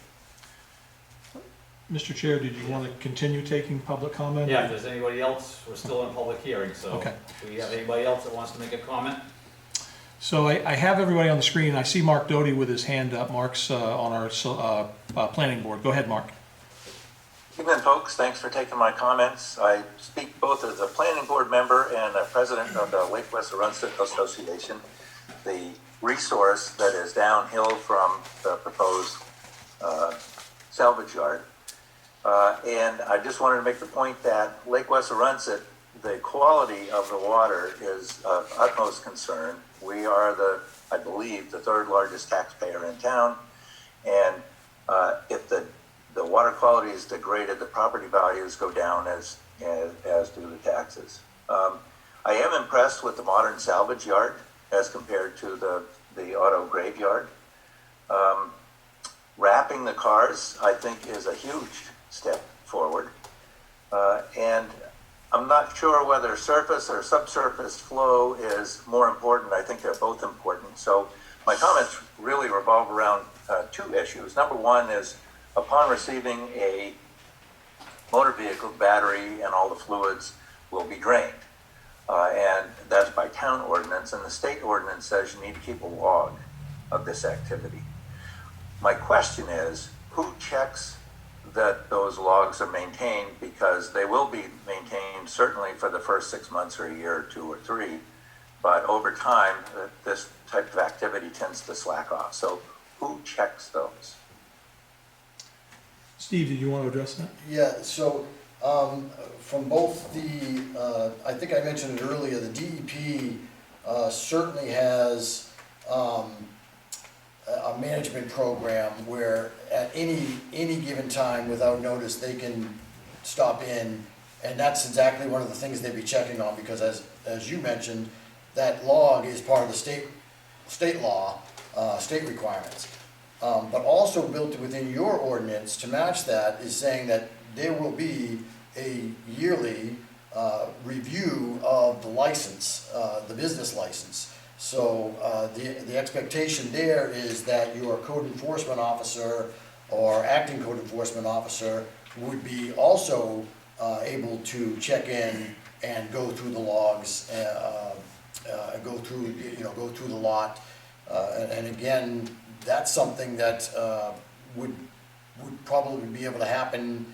Mr. Chair, did you want to continue taking public comment? Yeah, if there's anybody else, we're still in public hearing, so okay. Do we have anybody else that wants to make a comment? So I have everybody on the screen. I see Mark Doty with his hand up. Mark's on our planning board. Go ahead, Mark. Evening, folks. Thanks for taking my comments. I speak both as a planning board member and a president of the Lake Wessarunset Association, the resource that is downhill from the proposed salvage yard. And I just wanted to make the point that Lake Wessarunset, the quality of the water is of utmost concern. We are I believe, the 3rd largest taxpayer in town. And if the water quality is degraded, the property values go down as do the taxes. I am impressed with the modern salvage yard as compared to the auto graveyard. Wrapping the cars, I think, is a huge step forward. And I'm not sure whether surface or subsurface flow is more important. I think they're both important. So my comments really revolve around two issues. Number one is, upon receiving a motor vehicle, battery and all the fluids will be drained. And that's by town ordinance, and the state ordinance says you need to keep a log of this activity. My question is, who checks that those logs are maintained? Because they will be maintained certainly for the first 6 months or a year or 2 or 3, but over time, this type of activity tends to slack off. So who checks those? Steve, did you want to address that? Yeah, so, from both the, I think I mentioned it earlier, the DEP, certainly has, a management program where at any given time, without notice, they can stop in, and that's exactly one of the things they'd be checking on, because as you mentioned, that log is part of the state law, state requirements. But also built within your ordinance to match that is saying that there will be a yearly review of the license, the business license. So the expectation there is that your code enforcement officer or acting code enforcement officer would be also able to check in and go through the logs, go through the lot, and again, that's something that would probably be able to happen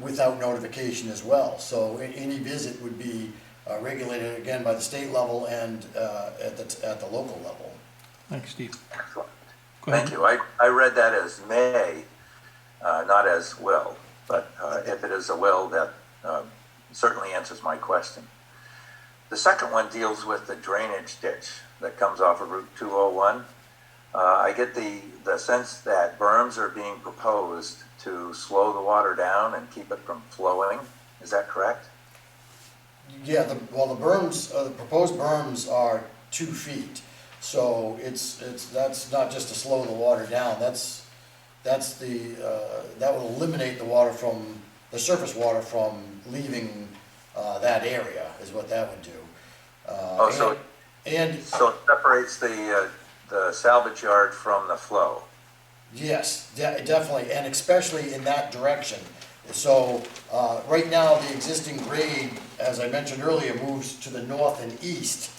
without notification as well. So any visit would be regulated again by the state level and at the local level. Thanks, Steve. Excellent. Go ahead. Thank you. I read that as may, not as will, but if it is a will, that certainly answers my question. The second one deals with the drainage ditch that comes off of Route 201. I get the sense that berms are being proposed to slow the water down and keep it from flowing. Is that correct? Yeah, the berms, the proposed berms are 2 feet, so that's not just to slow the water down. That will eliminate the water from the surface water from leaving that area, is what that would do. So it separates the salvage yard from the flow. Yes, definitely, and especially in that direction. So, right now, the existing grade, as I mentioned earlier, moves to the north and east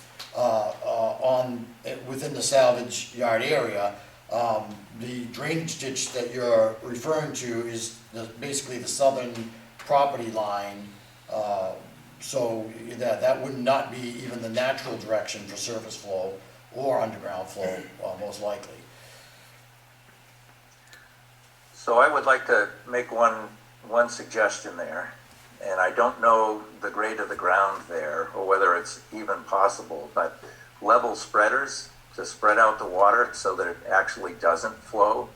within the salvage yard area. The drainage ditch that you're referring to is basically the southern property line. So that would not be even the natural direction for surface flow or underground flow, most likely. So I would like to make one suggestion there, and I don't know the grade of the ground there or whether it's even possible, but level spreaders to spread out the water so that it actually doesn't flow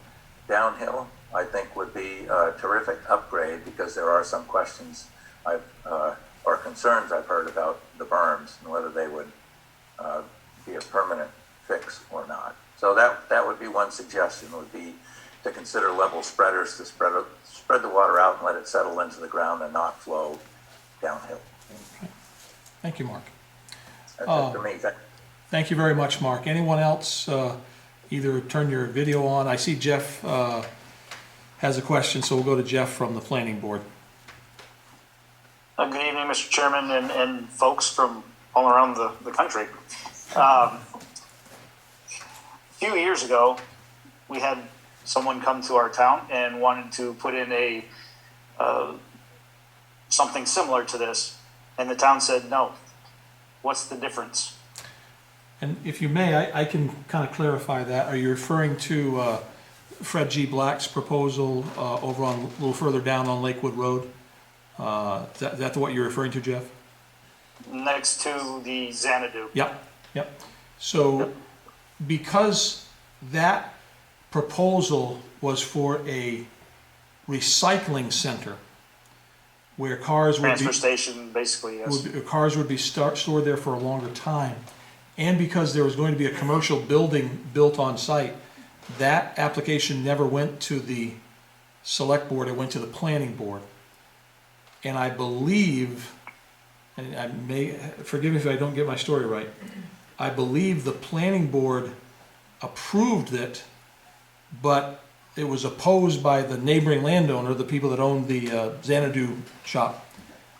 downhill, I think would be a terrific upgrade, because there are some questions or concerns I've heard about the berms and whether they would be a permanent fix or not. So that would be one suggestion, would be to consider level spreaders to spread the water out and let it settle into the ground and not flow downhill. Thank you, Mark. That's it for me. Thank you very much, Mark. Anyone else, either turn your video on. I see Jeff has a question, so we'll go to Jeff from the planning board. Good evening, Mr. Chairman, and folks from all around the country. A few years ago, we had someone come to our town and wanted to put in a something similar to this, and the town said no. What's the difference? And if you may, I can kind of clarify that. Are you referring to Fred G. Black's proposal over on, a little further down on Lakewood Road? Is that what you're referring to, Jeff? Next to the Xanadu. Yep. So because that proposal was for a recycling center where cars would transfer station, basically, yes. Cars would be stored there for a longer time, and because there was going to be a commercial building built on site, that application never went to the select board, it went to the planning board. And I believe and I may, forgive me if I don't get my story right, I believe the planning board approved it, but it was opposed by the neighboring landowner, the people that owned the Xanadu shop.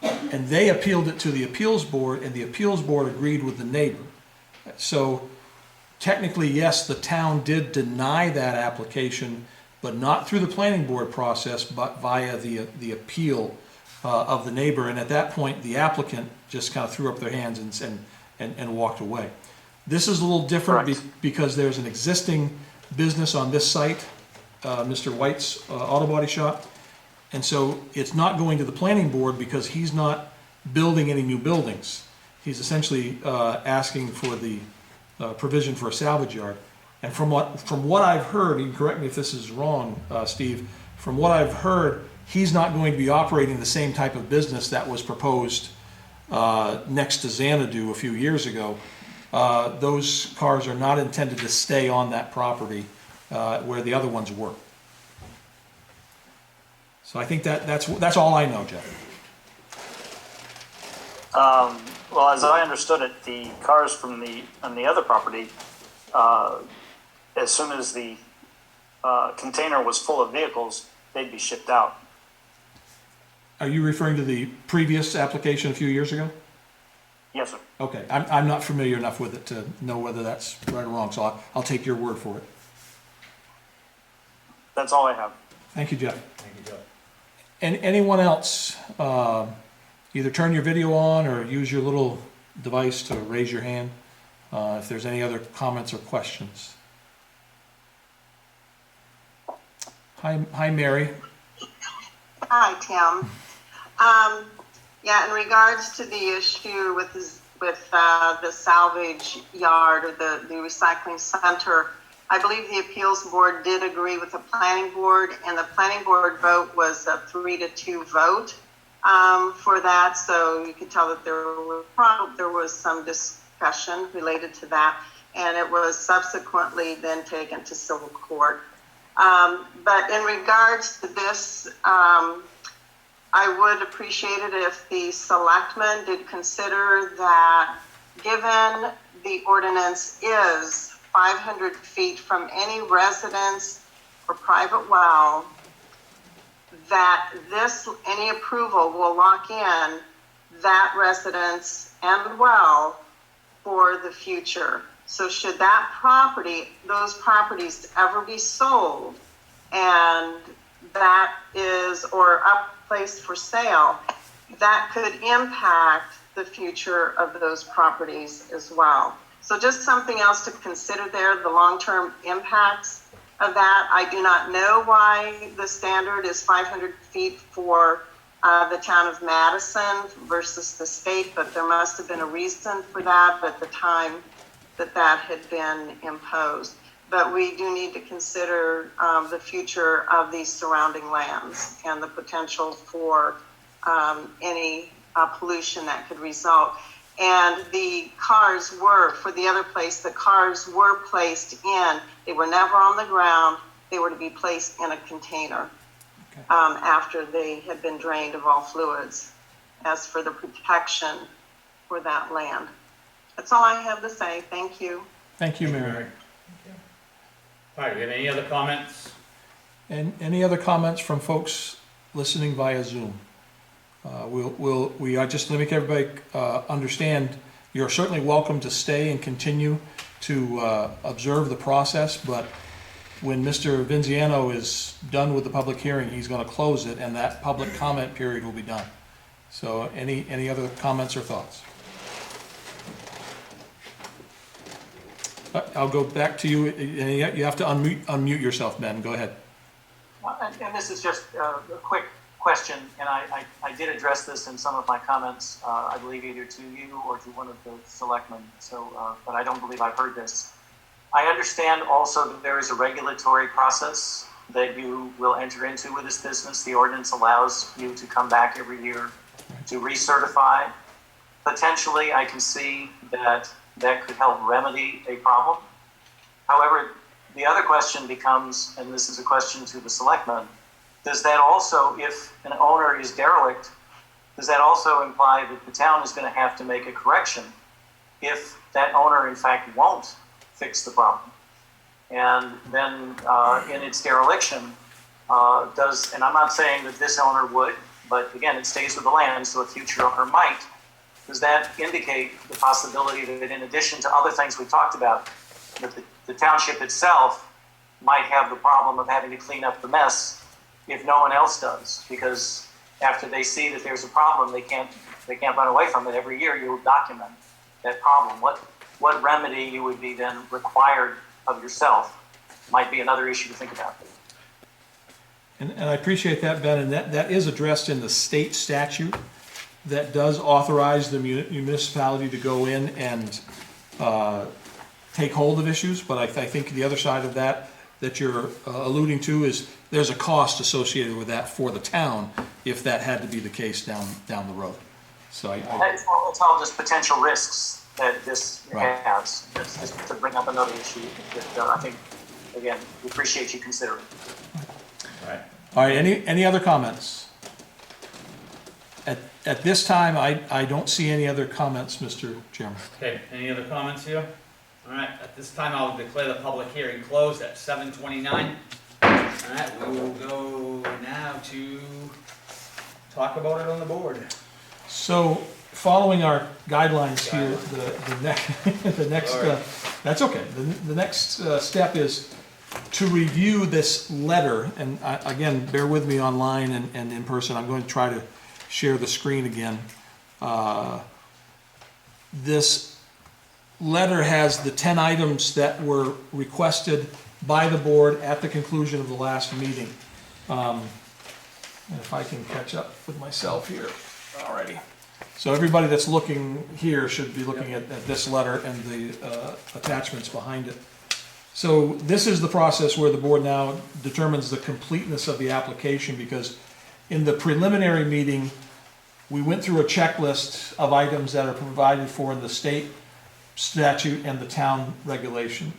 And they appealed it to the appeals board, and the appeals board agreed with the neighbor. So technically, yes, the town did deny that application, but not through the planning board process, but via the appeal of the neighbor. And at that point, the applicant just kind of threw up their hands and walked away. This is a little different because there's an existing business on this site, Mr. White's auto body shop. And so it's not going to the planning board because he's not building any new buildings. He's essentially asking for the provision for a salvage yard. And from what I've heard, you can correct me if this is wrong, Steve, from what I've heard, he's not going to be operating the same type of business that was proposed next to Xanadu a few years ago. Those cars are not intended to stay on that property where the other ones were. So I think that's all I know, Jeff. Well, as I understood it, the cars from on the other property, as soon as the container was full of vehicles, they'd be shipped out. Are you referring to the previous application a few years ago? Yes, sir. Okay, I'm not familiar enough with it to know whether that's right or wrong, so I'll take your word for it. That's all I have. Thank you, Jeff. Thank you, Joe. And anyone else, either turn your video on or use your little device to raise your hand if there's any other comments or questions. Hi, Mary. Hi, Tim. Yeah, in regards to the issue with the salvage yard or the recycling center, I believe the appeals board did agree with the planning board, and the planning board vote was a 3-2 vote for that. So you could tell that there was some discussion related to that, and it was subsequently then taken to civil court. But in regards to this, I would appreciate it if the selectmen did consider that, given the ordinance is 500 feet from any residence or private well, that any approval will lock in that residence and well for the future. So should those properties ever be sold and that is, or placed for sale, that could impact the future of those properties as well. So just something else to consider there, the long-term impacts of that. I do not know why the standard is 500 feet for the town of Madison versus the state, but there must have been a reason for that at the time that had been imposed. But we do need to consider the future of these surrounding lands and the potential for any pollution that could result. And the cars were, for the other place, the cars were placed in, they were never on the ground, they were to be placed in a container after they had been drained of all fluids, as for the protection for that land. That's all I have to say. Thank you. Thank you, Mary. All right, do we have any other comments? And any other comments from folks listening via Zoom? We are just to make everybody understand, you're certainly welcome to stay and continue to observe the process, but when Mr. Vinziano is done with the public hearing, he's going to close it, and that public comment period will be done. So any other comments or thoughts? I'll go back to you. You have to unmute yourself, Ben. Go ahead. And this is just a quick question, and I did address this in some of my comments, I believe either to you or to one of the selectmen, but I don't believe I've heard this. I understand also that there is a regulatory process that you will enter into with this business. The ordinance allows you to come back every year to recertify. Potentially, I can see that could help remedy a problem. However, the other question becomes, and this is a question to the selectmen, does that also, if an owner is derelict, does that also imply that the town is going to have to make a correction if that owner in fact won't fix the problem? And then in its dereliction, and I'm not saying that this owner would, but again, it stays with the land, so a future owner might. Does that indicate the possibility that in addition to other things we talked about, that the township itself might have the problem of having to clean up the mess if no one else does? Because after they see that there's a problem, they can't run away from it. Every year you document that problem. What remedy you would be then required of yourself might be another issue to think about. And I appreciate that, Ben, and that is addressed in the state statute that does authorize the municipality to go in and take hold of issues, but I think the other side of that you're alluding to is there's a cost associated with that for the town if that had to be the case down the road. So it's all just potential risks that this Right. has. It's just to bring up another issue that I think, again, we appreciate you considering. All right, any other comments? At this time, I don't see any other comments, Mr. Chairman. Okay, any other comments here? All right, at this time, I'll declare the public hearing closed at 7:29. All right, we will go now to talk about it on the board. So, following our guidelines here, the next, that's okay. The next step is to review this letter, and again, bear with me online and in person. I'm going to try to share the screen again. This letter has the 10 items that were requested by the board at the conclusion of the last meeting. And if I can catch up with myself here. Alrighty. So everybody that's looking here should be looking at this letter and the attachments behind it. So this is the process where the board now determines the completeness of the application, because in the preliminary meeting, we went through a checklist of items that are provided for in the state statute and the town regulation.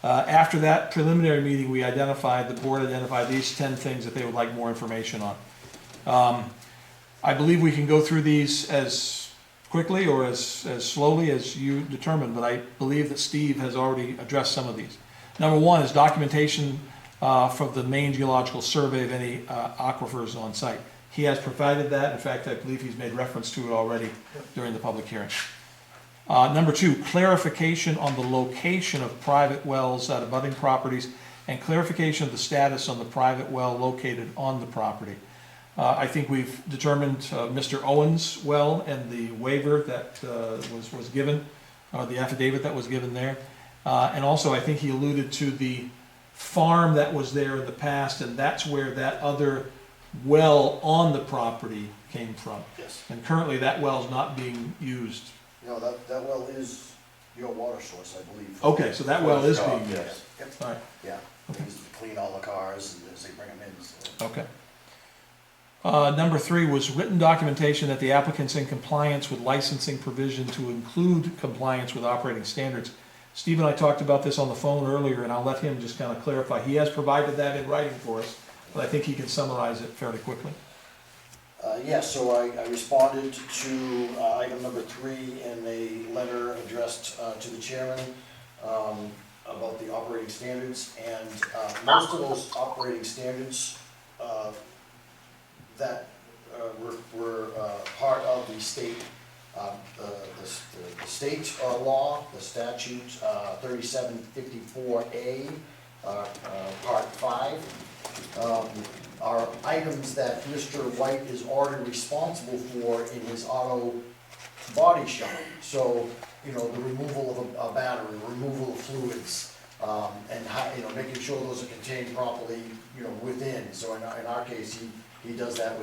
After that preliminary meeting, the board identified these 10 things that they would like more information on. I believe we can go through these as quickly or as slowly as you determine, but I believe that Steve has already addressed some of these. Number one is documentation from the Maine Geological Survey of any aquifers on site. He has provided that. In fact, I believe he's made reference to it already during the public hearing. Number two, clarification on the location of private wells at abutting properties and clarification of the status on the private well located on the property. I think we've determined Mr. Owen's well and the waiver that was given, or the affidavit that was given there. And also I think he alluded to the farm that was there in the past, and that's where that other well on the property came from. Yes. And currently that well is not being used. No, that well is your water source, I believe. Okay, so that well is being used. Yes. Yep. All right. Yeah, they use it to clean all the cars as they bring them in, so. Okay. Number three was written documentation that the applicant's in compliance with licensing provision to include compliance with operating standards. Steve and I talked about this on the phone earlier, and I'll let him just kind of clarify. He has provided that in writing for us, but I think he can summarize it fairly quickly. Yes, so I responded to item number 3 in a letter addressed to the chairman about the operating standards, and most of those operating standards that were part of the state, the state law, the statute 3754A, part 5. Are items that Mr. White is already responsible for in his auto body shop. So, the removal of a battery, removal of fluids, and making sure those are contained properly, within. So in our case, he does that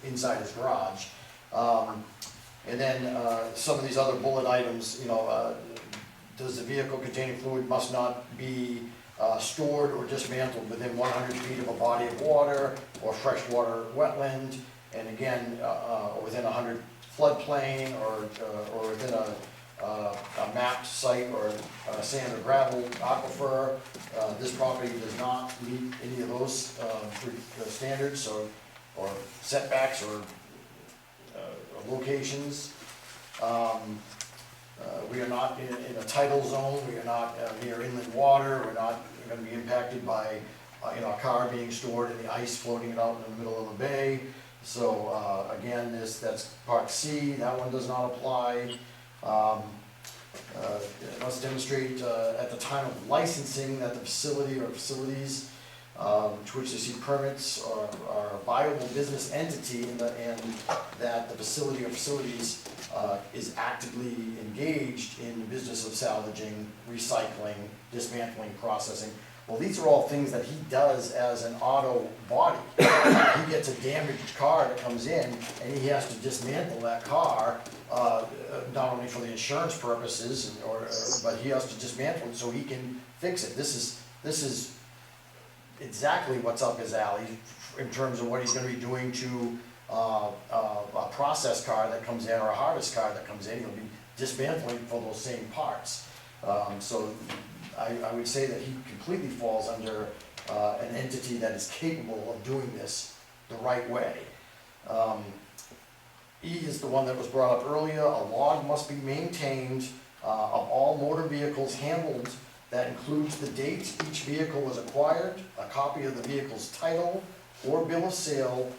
inside his garage. And then some of these other bullet items, does the vehicle containing fluid must not be stored or dismantled within 100 feet of a body of water or freshwater wetland, and again, within 100 floodplain or within a mapped site or a sand or gravel aquifer. This property does not meet any of those standards or setbacks or locations. We are not in a tidal zone, we are not near inland water, we're not gonna be impacted by, a car being stored in the ice floating it out in the middle of the bay. So, again, that's part C, that one does not apply. It must demonstrate at the time of licensing that the facility or facilities to which they seek permits are a viable business entity and that the facility or facilities is actively engaged in the business of salvaging, recycling, dismantling, processing. Well, these are all things that he does as an auto body. He gets a damaged car that comes in and he has to dismantle that car, not only for the insurance purposes, but he has to dismantle it so he can fix it. This is exactly what's up his alley in terms of what he's gonna be doing to a process car that comes in or a harvest car that comes in. He'll be dismantling for those same parts. So I would say that he completely falls under an entity that is capable of doing this the right way. E is the one that was brought up earlier. A log must be maintained of all motor vehicles handled. That includes the date each vehicle was acquired, a copy of the vehicle's title or bill of sale,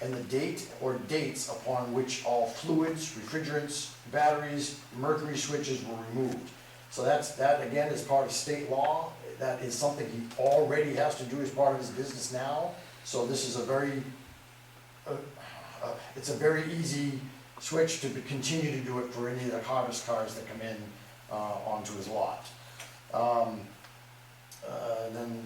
and the date or dates upon which all fluids, refrigerants, batteries, mercury switches were removed. So that again is part of state law. That is something he already has to do as part of his business now. So this is a very, it's a very easy switch to continue to do it for any of the harvest cars that come in onto his lot.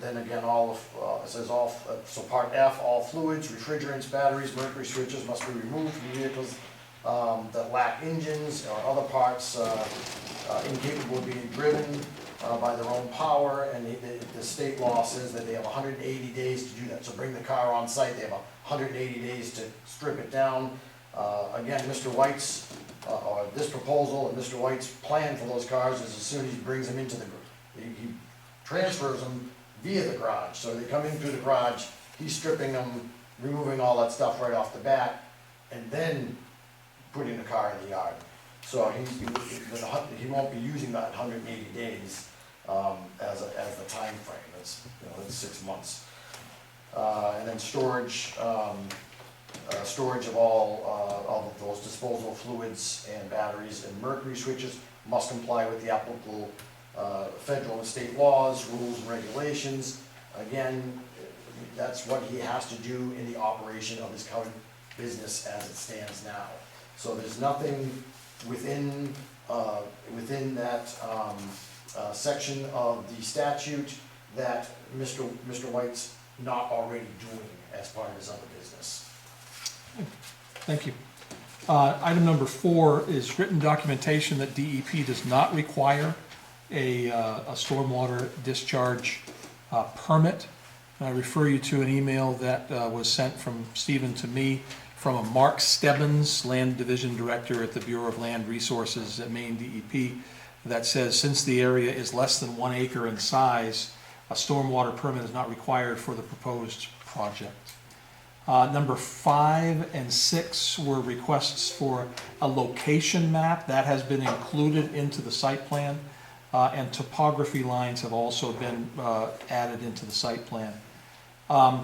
Then again, it says so part F, all fluids, refrigerants, batteries, mercury switches must be removed from vehicles that lack engines or other parts incapable of being driven by their own power, and the state law says that they have 180 days to do that. So bring the car on site, they have 180 days to strip it down. Again, Mr. White's, or this proposal and Mr. White's plan for those cars is as soon as he brings them into he transfers them via the garage. So they come in through the garage, he's stripping them, removing all that stuff right off the bat, and then putting the car in the yard. So he won't be using that 180 days as the time frame. That's 6 months. And then storage of all of those disposal fluids and batteries and mercury switches must comply with the applicable federal and state laws, rules, and regulations. Again, that's what he has to do in the operation of his current business as it stands now. So there's nothing within that section of the statute that Mr. White's not already doing as part of his other business. Thank you. Item number 4 is written documentation that DEP does not require a stormwater discharge permit. And I refer you to an email that was sent from Stephen to me from a Mark Stebbins, Land Division Director at the Bureau of Land Resources at Maine DEP, that says since the area is less than 1 acre in size, a stormwater permit is not required for the proposed project. Number 5 and 6 were requests for a location map that has been included into the site plan, and topography lines have also been added into the site plan.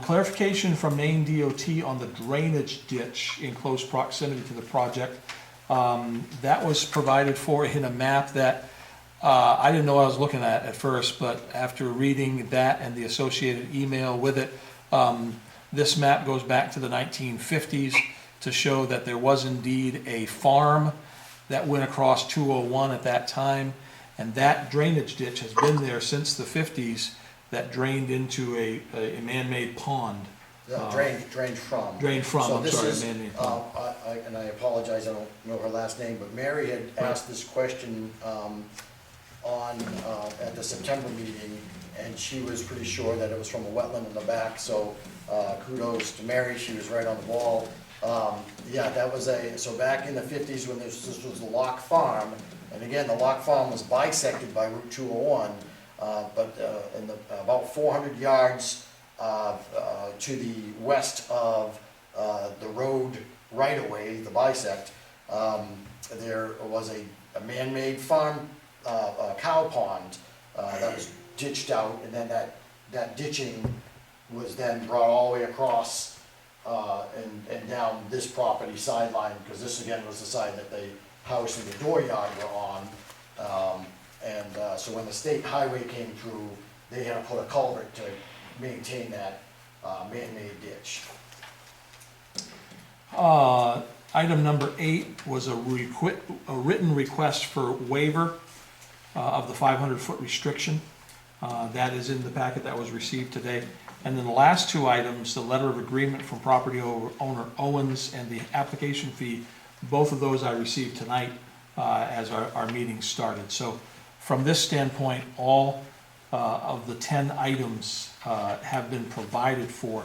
Clarification from Maine DOT on the drainage ditch in close proximity to the project. That was provided for in a map that I didn't know what I was looking at first, but after reading that and the associated email with it, this map goes back to the 1950s to show that there was indeed a farm that went across 201 at that time, and that drainage ditch has been there since the 50s that drained into a man-made pond. Drained from. Drained from, So I'm this sorry, is, man-made pond. and I apologize, I don't know her last name, but Mary had asked this question at the September meeting, and she was pretty sure that it was from a wetland in the back, so kudos to Mary, she was right on the ball. Yeah, that was so back in the 50s when this was the Lock Farm, and again, the Lock Farm was bisected by Route 201, but about 400 yards to the west of the road right-of-way, the bisect, There was a man-made farm, cow pond that was ditched out, and then that ditching was then brought all the way across and down this property sideline, because this again was the side that the house and the dooryard were on. So when the state highway came through, they had to put a culvert to maintain that man-made ditch. Item number 8 was a written request for waiver of the 500-foot restriction. That is in the packet that was received today. And then the last 2 items, the letter of agreement from property owner Owens and the application fee, both of those I received tonight as our meeting started. So from this standpoint, all of the 10 items have been provided for.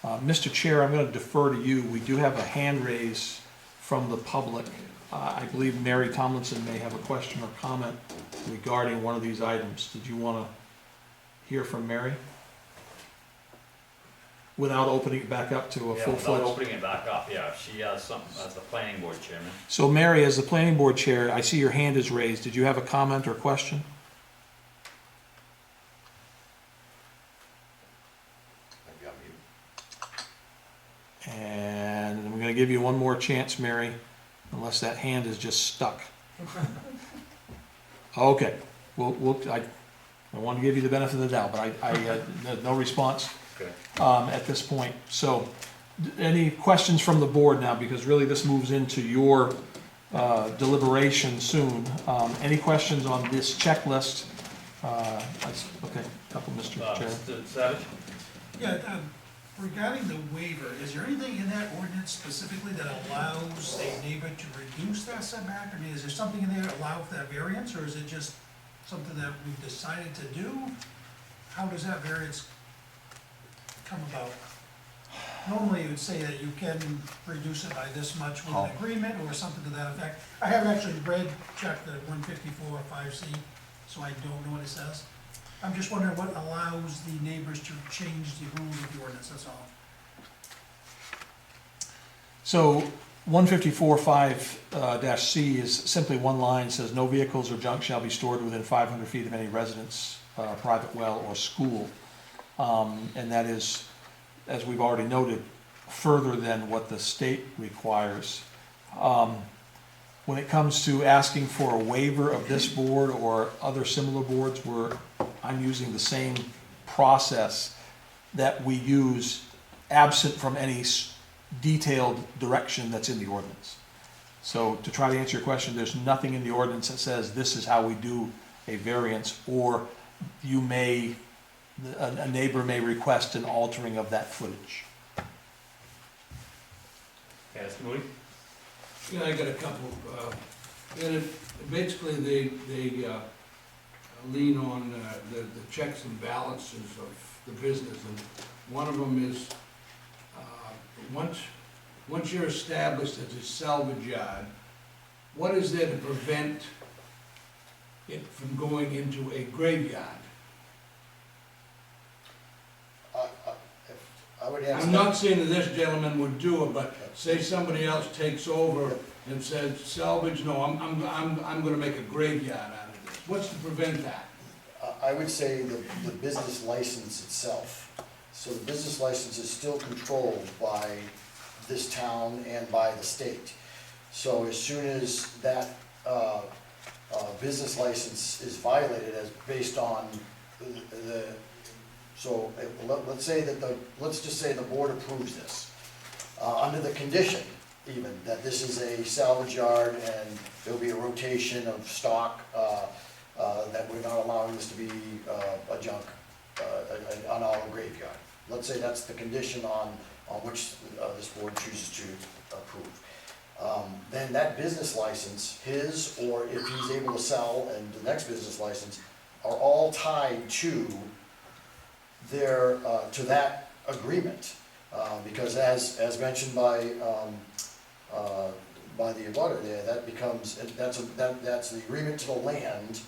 Mr. Chair, I'm going to defer to you. We do have a hand raise from the public. I believe Mary Tomlinson may have a question or comment regarding one of these items. Did you want to hear from Mary? Without opening it back up to a full-fledged... Without opening it back up, yeah. She has something as the planning board chairman. So Mary, as the planning board chair, I see your hand is raised. Did you have a comment or question? And I'm going to give you one more chance, Mary, unless that hand is just stuck. Okay. I want to give you the benefit of the doubt, but no response at this point. So any questions from the board now? Because really this moves into your deliberation soon. Any questions on this checklist? Okay, couple, Mr. Chair. Mr. Savage? Yeah, regarding the waiver, is there anything in that ordinance specifically that allows a neighbor to reduce that setback? I mean, is there something in there that allows that variance, or is it just something that we've decided to do? How does that variance come about? Normally, you would say that you can reduce it by this much with an agreement or something to that effect. I haven't actually checked the 154.5C, so I don't know what it says. I'm just wondering what allows the neighbors to change the rules of the ordinance, that's all. So 154.5-C is simply one line, says no vehicles or junk shall be stored within 500 feet of any residence, private well, or school. And that is, as we've already noted, further than what the state requires. When it comes to asking for a waiver of this board or other similar boards, I'm using the same process that we use absent from any detailed direction that's in the ordinance. So to try to answer your question, there's nothing in the ordinance that says this is how we do a variance, or a neighbor may request an altering of that footage. Okay, Mr. Moody? Yeah, I got a couple, and basically they lean on the checks and balances of the business, and one of them is, once you're established as a salvage yard, what is there to prevent it from going into a graveyard? I would answer I'm that. not saying that this gentleman would do it, but say somebody else takes over and says, salvage, no, I'm gonna make a graveyard out of this. What's to prevent that? I would say the business license itself. So the business license is still controlled by this town and by the state. So as soon as that business license is violated as based on let's just say the board approves this. Under the condition even that this is a salvage yard and there'll be a rotation of stock, that we're not allowing this to be a junk, an auto graveyard. Let's say that's the condition on which this board chooses to approve. Then that business license, his, or if he's able to sell, and the next business license, are all tied to that agreement. Because as mentioned by the abutter there, that's the agreement to the land,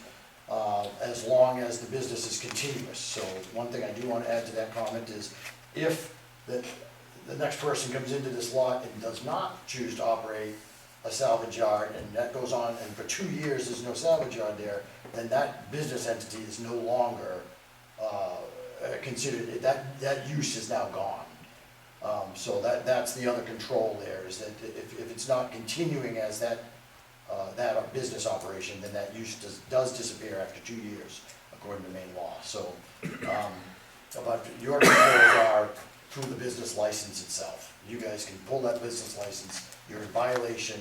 as long as the business is continuous. So one thing I do want to add to that comment is, if the next person comes into this lot and does not choose to operate a salvage yard, and that goes on, and for 2 years, there's no salvage yard there, then that business entity is no longer considered, that use is now gone. So that's the other control there, is that if it's not continuing as that business operation, then that use does disappear after 2 years, according to Maine law. So, but your controls are through the business license itself. You guys can pull that business license, you're in violation,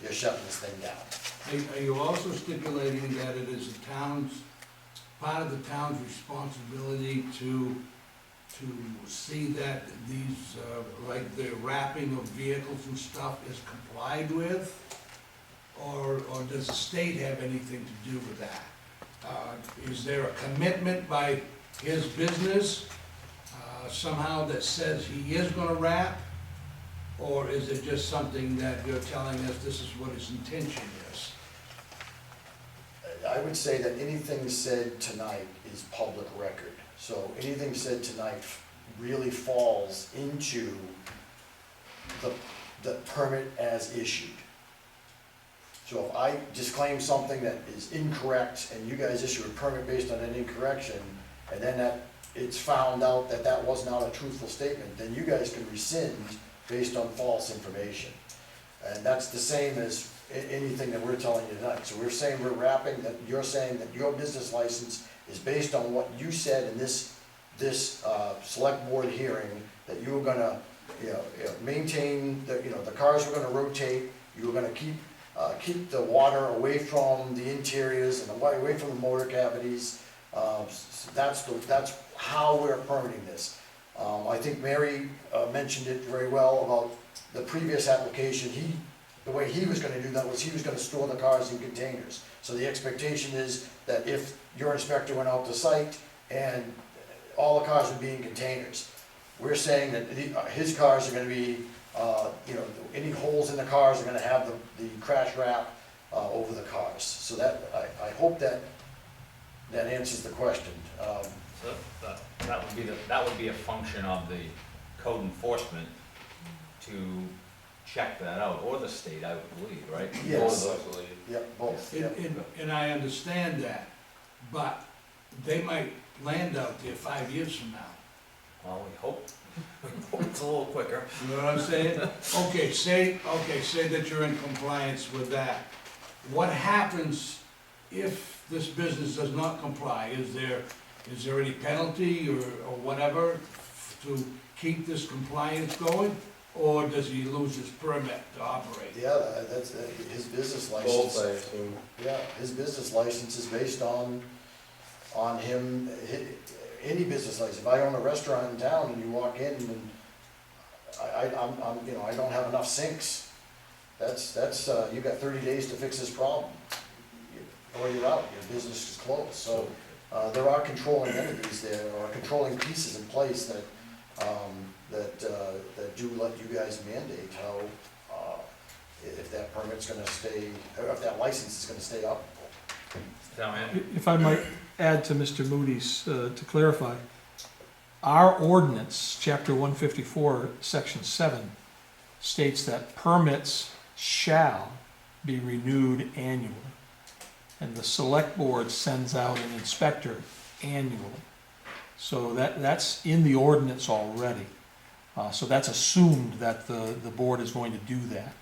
you're shutting this thing down. Are you also stipulating that it is the town's, part of the town's responsibility to see that these, like the wrapping of vehicles and stuff is complied with? Or does the state have anything to do with that? Is there a commitment by his business somehow that says he is gonna wrap? Or is it just something that you're telling us this is what his intention is? I would say that anything said tonight is public record. So anything said tonight really falls into the permit as issued. So if I disclaim something that is incorrect and you guys issue a permit based on an incorrection, and then it's found out that that was not a truthful statement, then you guys can rescind based on false information. And that's the same as anything that we're telling you tonight. So we're saying we're wrapping, that you're saying that your business license is based on what you said in this select board hearing, that you were gonna, maintain, the cars were gonna rotate, you were gonna keep the water away from the interiors and away from the motor cavities. So that's how we're permitting this. I think Mary mentioned it very well about the previous application. The way he was gonna do that was he was gonna store the cars in containers. So the expectation is that if your inspector went out to site and all the cars would be in containers, we're saying that his cars are gonna be, any holes in the cars are gonna have the crash wrap over the cars. So that, I hope that answers the question. So that would be a function of the code enforcement to check that out, or the state, I would believe, right? Yes. Both, I believe. Yep, both, yep. And I understand that, but they might land out there 5 years from now. Well, we hope it's a little quicker. You know what I'm saying? Okay, say that you're in compliance with that. What happens if this business does not comply? Is there any penalty or whatever to keep this compliance going? Or does he lose his permit to operate? Yeah, that's his business license. Both, I assume. Yeah, his business license is based on him, any business license. If I own a restaurant in town and you walk in and I don't have enough sinks, that's you got 30 days to fix this problem, or you're out, your business is closed. So there are controlling entities there, or controlling pieces in place that do let you guys mandate how, if that permit's gonna stay, or if that license is gonna stay up. If I might add to Mr. Moody's, to clarify, our ordinance, chapter 154, section 7, states that permits shall be renewed annually. And the select board sends out an inspector annually. So that's in the ordinance already. So that's assumed that the board is going to do that.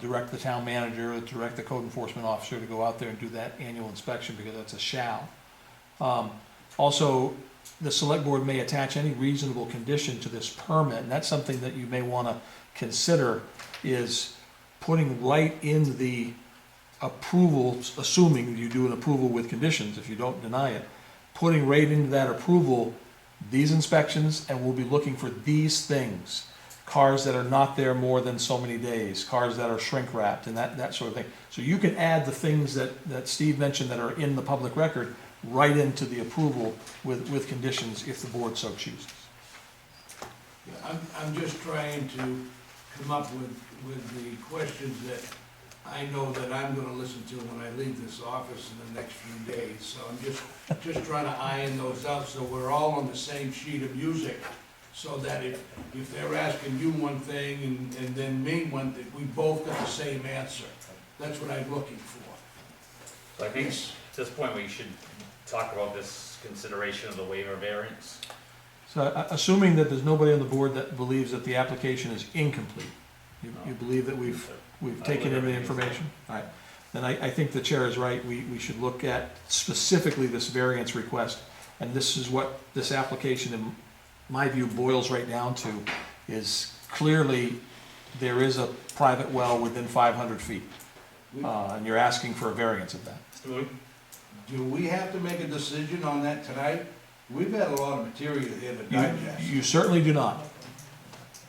Direct the town manager, direct the code enforcement officer to go out there and do that annual inspection, because that's a shall. Also, the select board may attach any reasonable condition to this permit, and that's something that you may want to consider, is putting right in the approval, assuming you do an approval with conditions, if you don't deny it, putting right into that approval these inspections, and we'll be looking for these things. Cars that are not there more than so many days, cars that are shrink wrapped, and that sort of thing. So you can add the things that Steve mentioned that are in the public record right into the approval with conditions if the board so chooses. I'm just trying to come up with the questions that I know that I'm gonna listen to when I leave this office in the next few days. So I'm just trying to iron those out so we're all on the same sheet of music so that if they're asking you one thing and then me one, that we both got the same answer. That's what I'm looking for. So I think at this point, we should talk about this consideration of the waiver variance. So assuming that there's nobody on the board that believes that the application is incomplete, you believe that we've taken in the information? All right, then I think the chair is right. We should look at specifically this variance request. And this is what this application, in my view, boils right down to, is clearly there is a private well within 500 feet. And you're asking for a variance of that. Do we have to make a decision on that tonight? We've had a lot of material here to digest. You certainly do not.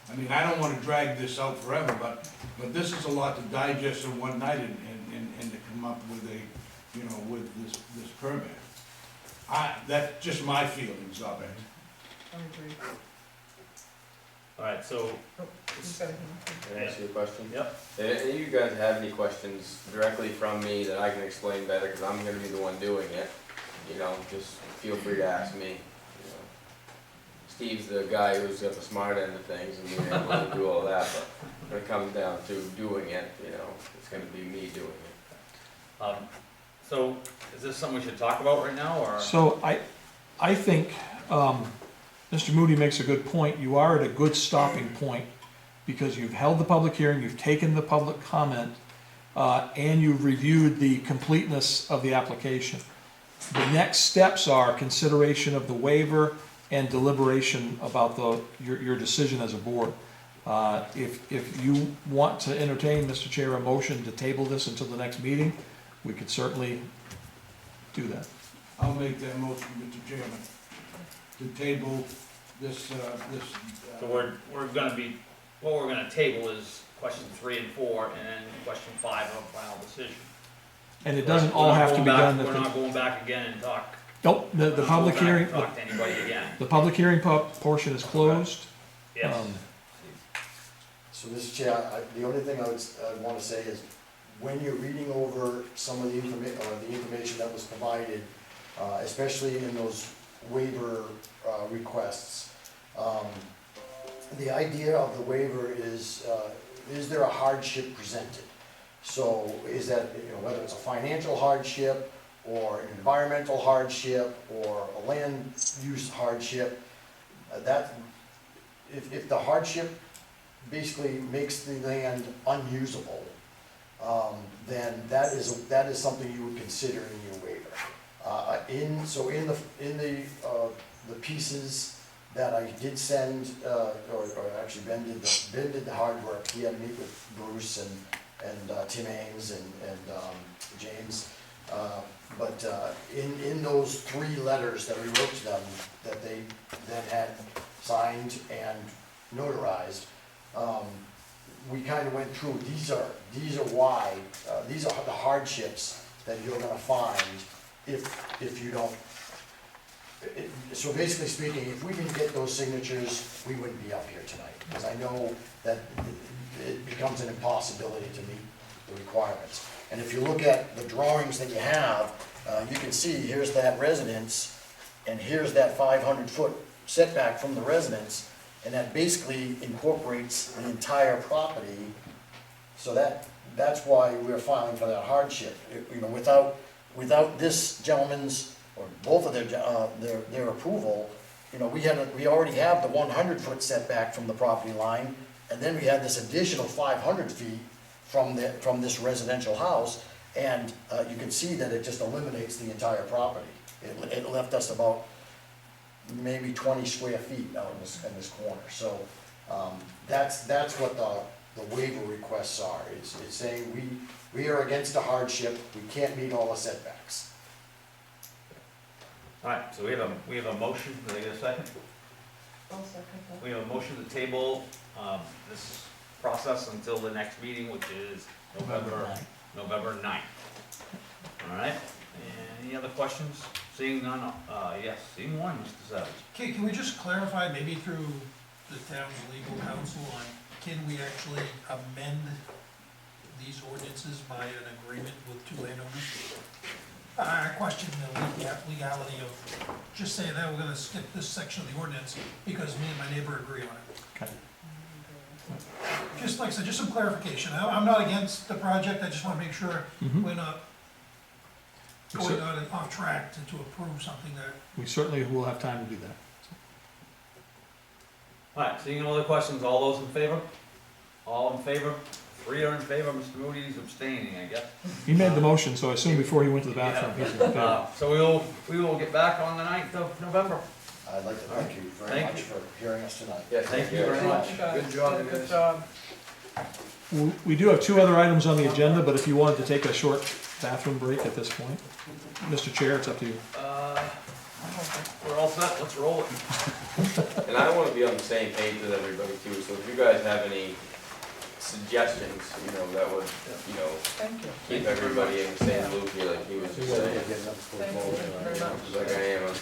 I mean, I don't wanna drag this out forever, but this is a lot to digest in one night and to come up with with this permit. That's just my feelings of it. I agree. All right, so, Who's got a hand? Can I ask you a question? yep, If any of you guys have any questions directly from me that I can explain better, because I'm gonna be the one doing it, just feel free to ask me. Steve's the guy who's got the smart end of things and being able to do all that, but when it comes down to doing it, it's gonna be me doing it. so is this something we should talk about right now, or? So I think Mr. Moody makes a good point. You are at a good stopping point because you've held the public hearing, you've taken the public comment, and you've reviewed the completeness of the application. The next steps are consideration of the waiver and deliberation about your decision as a board. If you want to entertain, Mr. Chair, a motion to table this until the next meeting, we could certainly do that. I'll make that motion, Mr. Chairman, to table this, So we're gonna be, what we're gonna table is question 3 and 4, and then question 5 of final decision. And it doesn't all have to be done at We're the... not going back again and talk. Nope, the public hearing, Talk to anybody again. the public hearing portion is closed. Yes. So, Mr. Chair, the only thing I want to say is, when you're reading over some of the information that was provided, especially in those waiver requests, the idea of the waiver is there a hardship presented? So is that, whether it's a financial hardship, or an environmental hardship, or a land use hardship, if the hardship basically makes the land unusable, then that is something you would consider in your waiver. In the pieces that I did send, or actually Ben did the hard work. He had to meet with Bruce and Tim Ames and James. But in those 3 letters that we wrote to them, that they then had signed and notarized, we kind of went through, these are why, these are the hardships that you're gonna find if you don't. So basically speaking, if we didn't get those signatures, we wouldn't be up here tonight, because I know that it becomes an impossibility to meet the requirements. And if you look at the drawings that you have, you can see here's that residence, and here's that 500-foot setback from the residence, and that basically incorporates the entire property. So that's why we're filing for that hardship. Without this gentleman's, or both of their approval, we already have the 100-foot setback from the property line, and then we had this additional 500 feet from this residential house, and you can see that it just eliminates the entire property. It left us about maybe 20 square feet out in this corner. So that's what the waiver requests are. It's saying we are against a hardship, we can't meet all the setbacks. All right, so we have a motion, did I get a second? I'll second that. We have a motion to table this process until the next meeting, which is November 9th. All right, any other questions? Seeing none, yes, seeing one, Mr. Savage. Okay, can we just clarify, maybe through the town's legal counsel, on can we actually amend these ordinances by an agreement with 2 landowners? I question the legality of just saying that we're gonna skip this section of the ordinance because me and my neighbor agree on it. Okay. Just like I said, just some clarification. I'm not against the project, I just wanna make sure Mhm. we're not We going cer- on and off track to approve something that, We certainly will have time to do that. All right, seeing no other questions, all those in favor? All in favor? 3 are in favor, Mr. Moody's abstaining, I guess. He made the motion, so I assume before he went to the bathroom, he's in favor. So we will get back on the 9th of November. I'd like to thank you very Thank much you. for hearing us tonight. Yeah, thank you very much. Good job, you Good guys. job. We do have 2 other items on the agenda, but if you wanted to take a short bathroom break at this point, Mr. Chair, it's up to you. We're all set, let's roll it. And I want to be on the same page with everybody too, so if you guys have any suggestions, that would, Thank you. keep everybody in the same loop here, like he was just saying. Thank you very much. Like I am.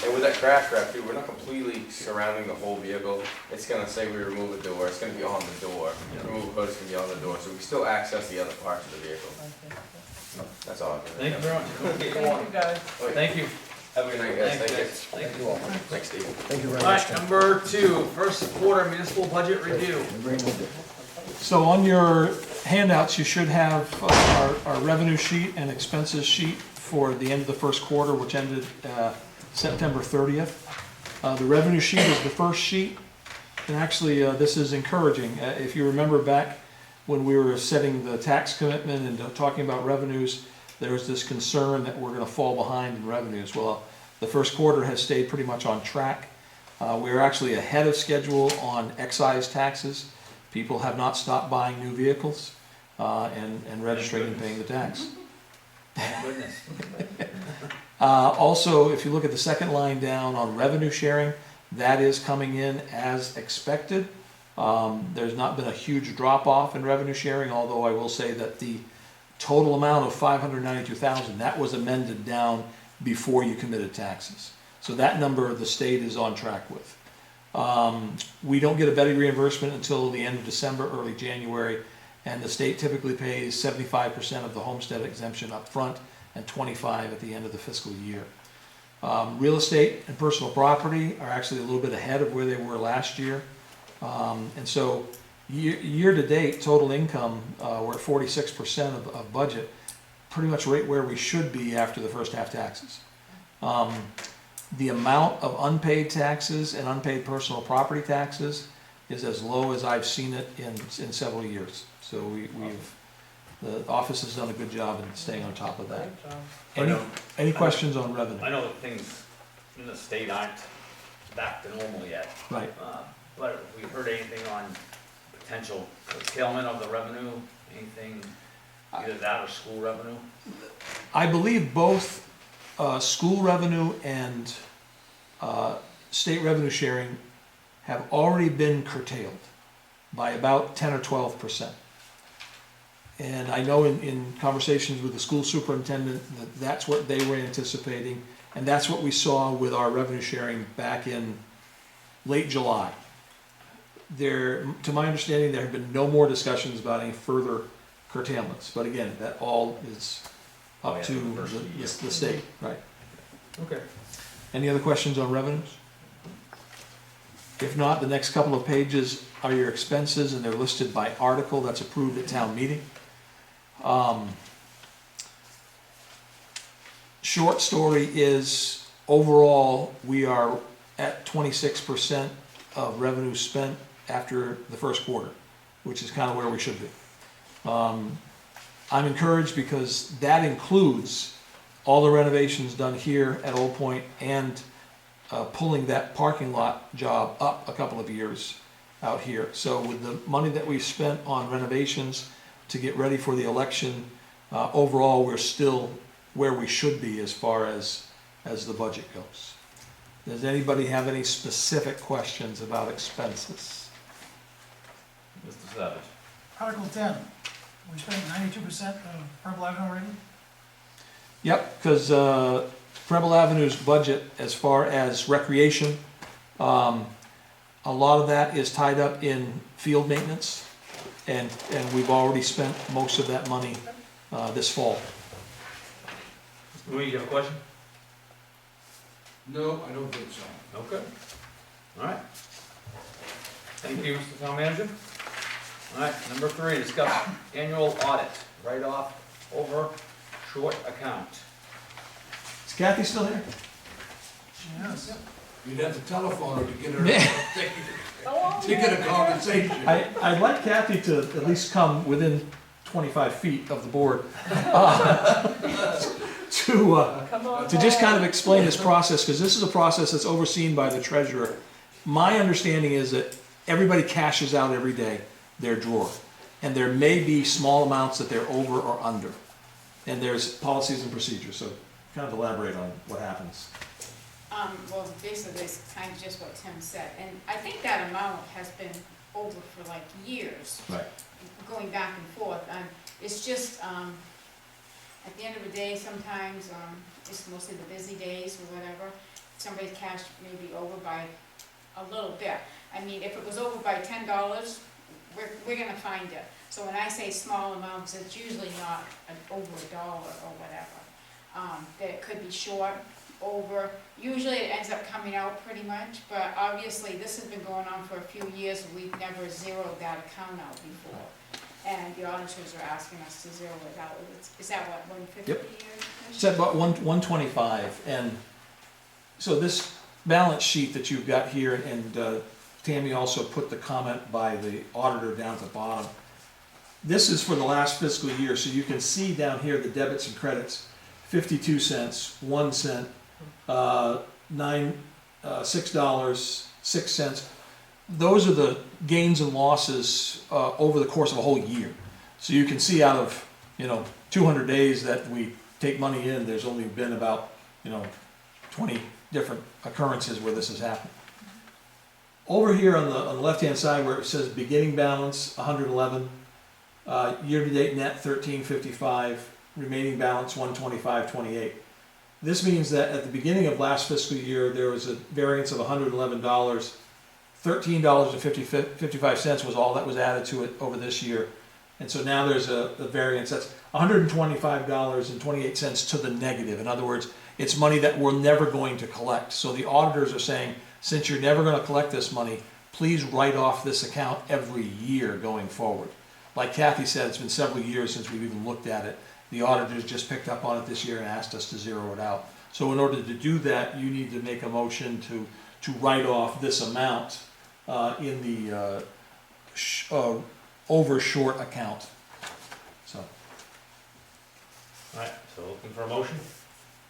And with that crash wrap too, we're not completely surrounding the whole vehicle. It's gonna say we remove a door, it's gonna be on the door. Remove a hood, it's gonna be on the door, so we can still access the other parts of the vehicle. That's all. Thank you very much. Thank you, guys. Thank you. Have a good night, guys. Thanks, Thank you. guys. Thank you. Thanks, Steve. Thank you very All much. right, number 2, first quarter municipal budget review. So on your handouts, you should have our revenue sheet and expenses sheet for the end of the first quarter, which ended September 30th. The revenue sheet is the first sheet, and actually this is encouraging. If you remember back when we were setting the tax commitment and talking about revenues, there was this concern that we're going to fall behind in revenues. Well, the first quarter has stayed pretty much on track. We're actually ahead of schedule on excise taxes. People have not stopped buying new vehicles and registering and paying the tax. Thank goodness. Also, if you look at the second line down on revenue sharing, that is coming in as expected. There's not been a huge drop off in revenue sharing, although I will say that the total amount of $592,000, that was amended down before you committed taxes. So that number the state is on track with. We don't get a Betty reimbursement until the end of December, early January, and the state typically pays 75% of the homestead exemption up front and 25% at the end of the fiscal year. Real estate and personal property are actually a little bit ahead of where they were last year. And so year to date, total income, we're at 46% of budget, pretty much right where we should be after the first half taxes. The amount of unpaid taxes and unpaid personal property taxes is as low as I've seen it in several years. So the office has done a good job in staying on top of that. Great job. Any questions on revenue? I know that things in the state aren't back to normal yet. Right. But have we heard anything on potential curtailment of the revenue? Anything, either that or school revenue? I believe both school revenue and state revenue sharing have already been curtailed by about 10 or 12%. And I know in conversations with the school superintendent that that's what they were anticipating, and that's what we saw with our revenue sharing back in late July. To my understanding, there have been no more discussions about any further curtailments, but again, that all is up to the state, right? Okay. Any other questions on revenues? If not, the next couple of pages are your expenses, and they're listed by article that's approved at town meeting. Short story is, overall, we are at 26% of revenue spent after the first quarter, which is kind of where we should be. I'm encouraged because that includes all the renovations done here at Old Point and pulling that parking lot job up a couple of years out here. So with the money that we've spent on renovations to get ready for the election, overall we're still where we should be as far as the budget goes. Does anybody have any specific questions about expenses? Mr. Savage. Article 10, we spent 92% of Purple Avenue already? Yep, because Preble Avenue's budget as far as recreation, a lot of that is tied up in field maintenance, and we've already spent most of that money this fall. Louis, you have a question? No, I don't think so. Okay. All right. Thank you, Mr. Town Manager. All right, number 3, discuss annual audit, write-off over short account. Is Kathy still here? Yes. You'd have to telephone her to get her, Oh, to get a conversation. I'd like Kathy to at least come within 25 feet of the board Come on. to just kind of explain this process, because this is a process that's overseen by the treasurer. My understanding is that everybody cashes out every day their drawer, and there may be small amounts that they're over or under, and there's policies and procedures, so kind of elaborate on what happens. Well, basically, it's kind of just what Tim said, and I think that amount has been over for like years. Right. Going back and forth, it's just, at the end of the day, sometimes, it's mostly the busy days or whatever, somebody's cash may be over by a little bit. I mean, if it was over by $10, we're gonna find it. So when I say small amounts, it's usually not over $1 or whatever. That it could be short, over, usually it ends up coming out pretty much, but obviously this has been going on for a few years, and we've never zeroed that account out before. And the auditors are asking us to zero it out. Is that what, 150 Yep. a year? It's at about 125, and so this balance sheet that you've got here, and Tammy also put the comment by the auditor down at the bottom. This is for the last fiscal year, so you can see down here the debits and credits, 52 cents, 1 cent, $6, 6 cents. Those are the gains and losses over the course of a whole year. So you can see out of 200 days that we take money in, there's only been about 20 different occurrences where this has happened. Over here on the left-hand side where it says beginning balance 111, year-to-date net 1355, remaining balance 125.28. This means that at the beginning of last fiscal year there was a variance of $111. $13.55 was all that was added to it over this year. And so now there's a variance that's $125.28 to the negative. In other words, it's money that we're never going to collect. So the auditors are saying, since you're never going to collect this money, please write off this account every year going forward. Like Kathy said, it's been several years since we've even looked at it. The auditors just picked up on it this year and asked us to zero it out. So in order to do that, you need to make a motion to write off this amount in the over short account. So. All right, so looking for a motion?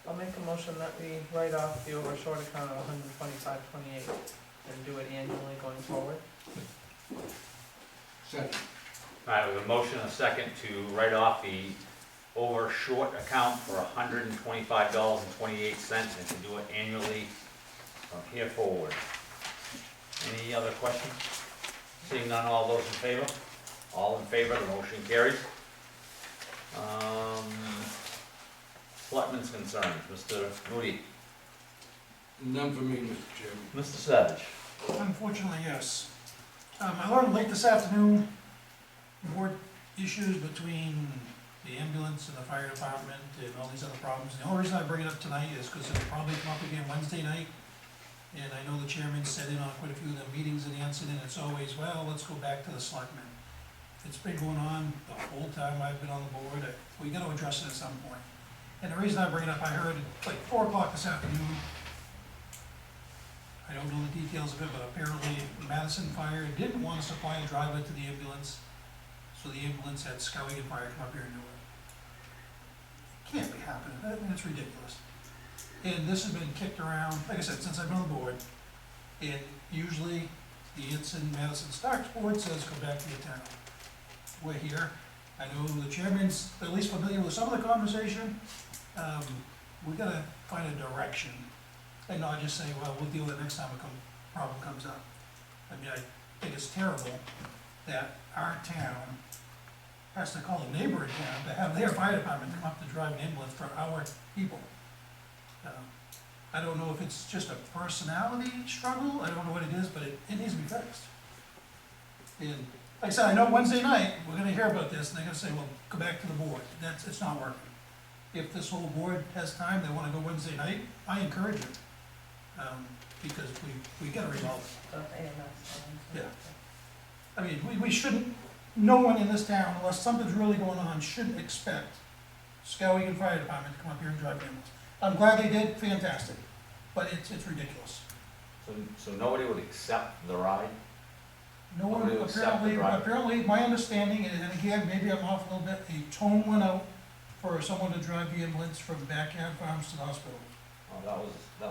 I'll make a motion that we write off the over short account of 125.28 and do it annually going forward. Second. All right, we have a motion and a second to write off the over short account for $125.28 and to do it annually from here forward. Any other questions? Seeing none, all those in favor? All in favor, the motion carries. Selectmen's concerns, Mr. Moody. None for me, Mr. Chairman. Mr. Savage. Unfortunately, yes. I learned late this afternoon, board issues between the ambulance and the fire department and all these other problems. The only reason I bring it up tonight is because it'll probably come up again Wednesday night. And I know the chairman sat in on quite a few of the meetings in the incident. It's always, well, let's go back to the selectmen. It's been going on the whole time I've been on the board. We gotta address it at some point. And the reason I bring it up, I heard at like 4 o'clock this afternoon, I don't know the details of it, but apparently Madison Fire didn't want to supply a driver to the ambulance, so the ambulance had Scully and Fire come up here and do it. Can't be happening. I mean, it's ridiculous. And this has been kicked around, like I said, since I've been on the board. And usually the Anson Madison Starks board says go back to your town. We're here. I know the chairman's at least familiar with some of the conversation. We gotta find a direction and not just say, well, we'll deal with it next time a problem comes up. I mean, I think it's terrible that our town has to call a neighboring town to have their fire department come up to drive an ambulance for our people. I don't know if it's just a personality struggle, I don't know what it is, but it needs to be fixed. And like I said, I know Wednesday night, we're gonna hear about this, and they're gonna say, well, go back to the board. It's not working. if this whole board has time, they wanna go Wednesday night, I encourage it. Because we gotta resolve it. Yeah. I mean, we shouldn't, no one in this town, unless something's really going on, shouldn't expect Skowhegan Fire Department to come up here and drive ambulance. I'm glad they did, fantastic, but it's ridiculous. So nobody would accept the ride? No one, Nobody would accept the drive? apparently, my understanding, and again, maybe I'm off a little bit, a tone went out for someone to drive the ambulance from Backyard Farms to the hospital. Oh, that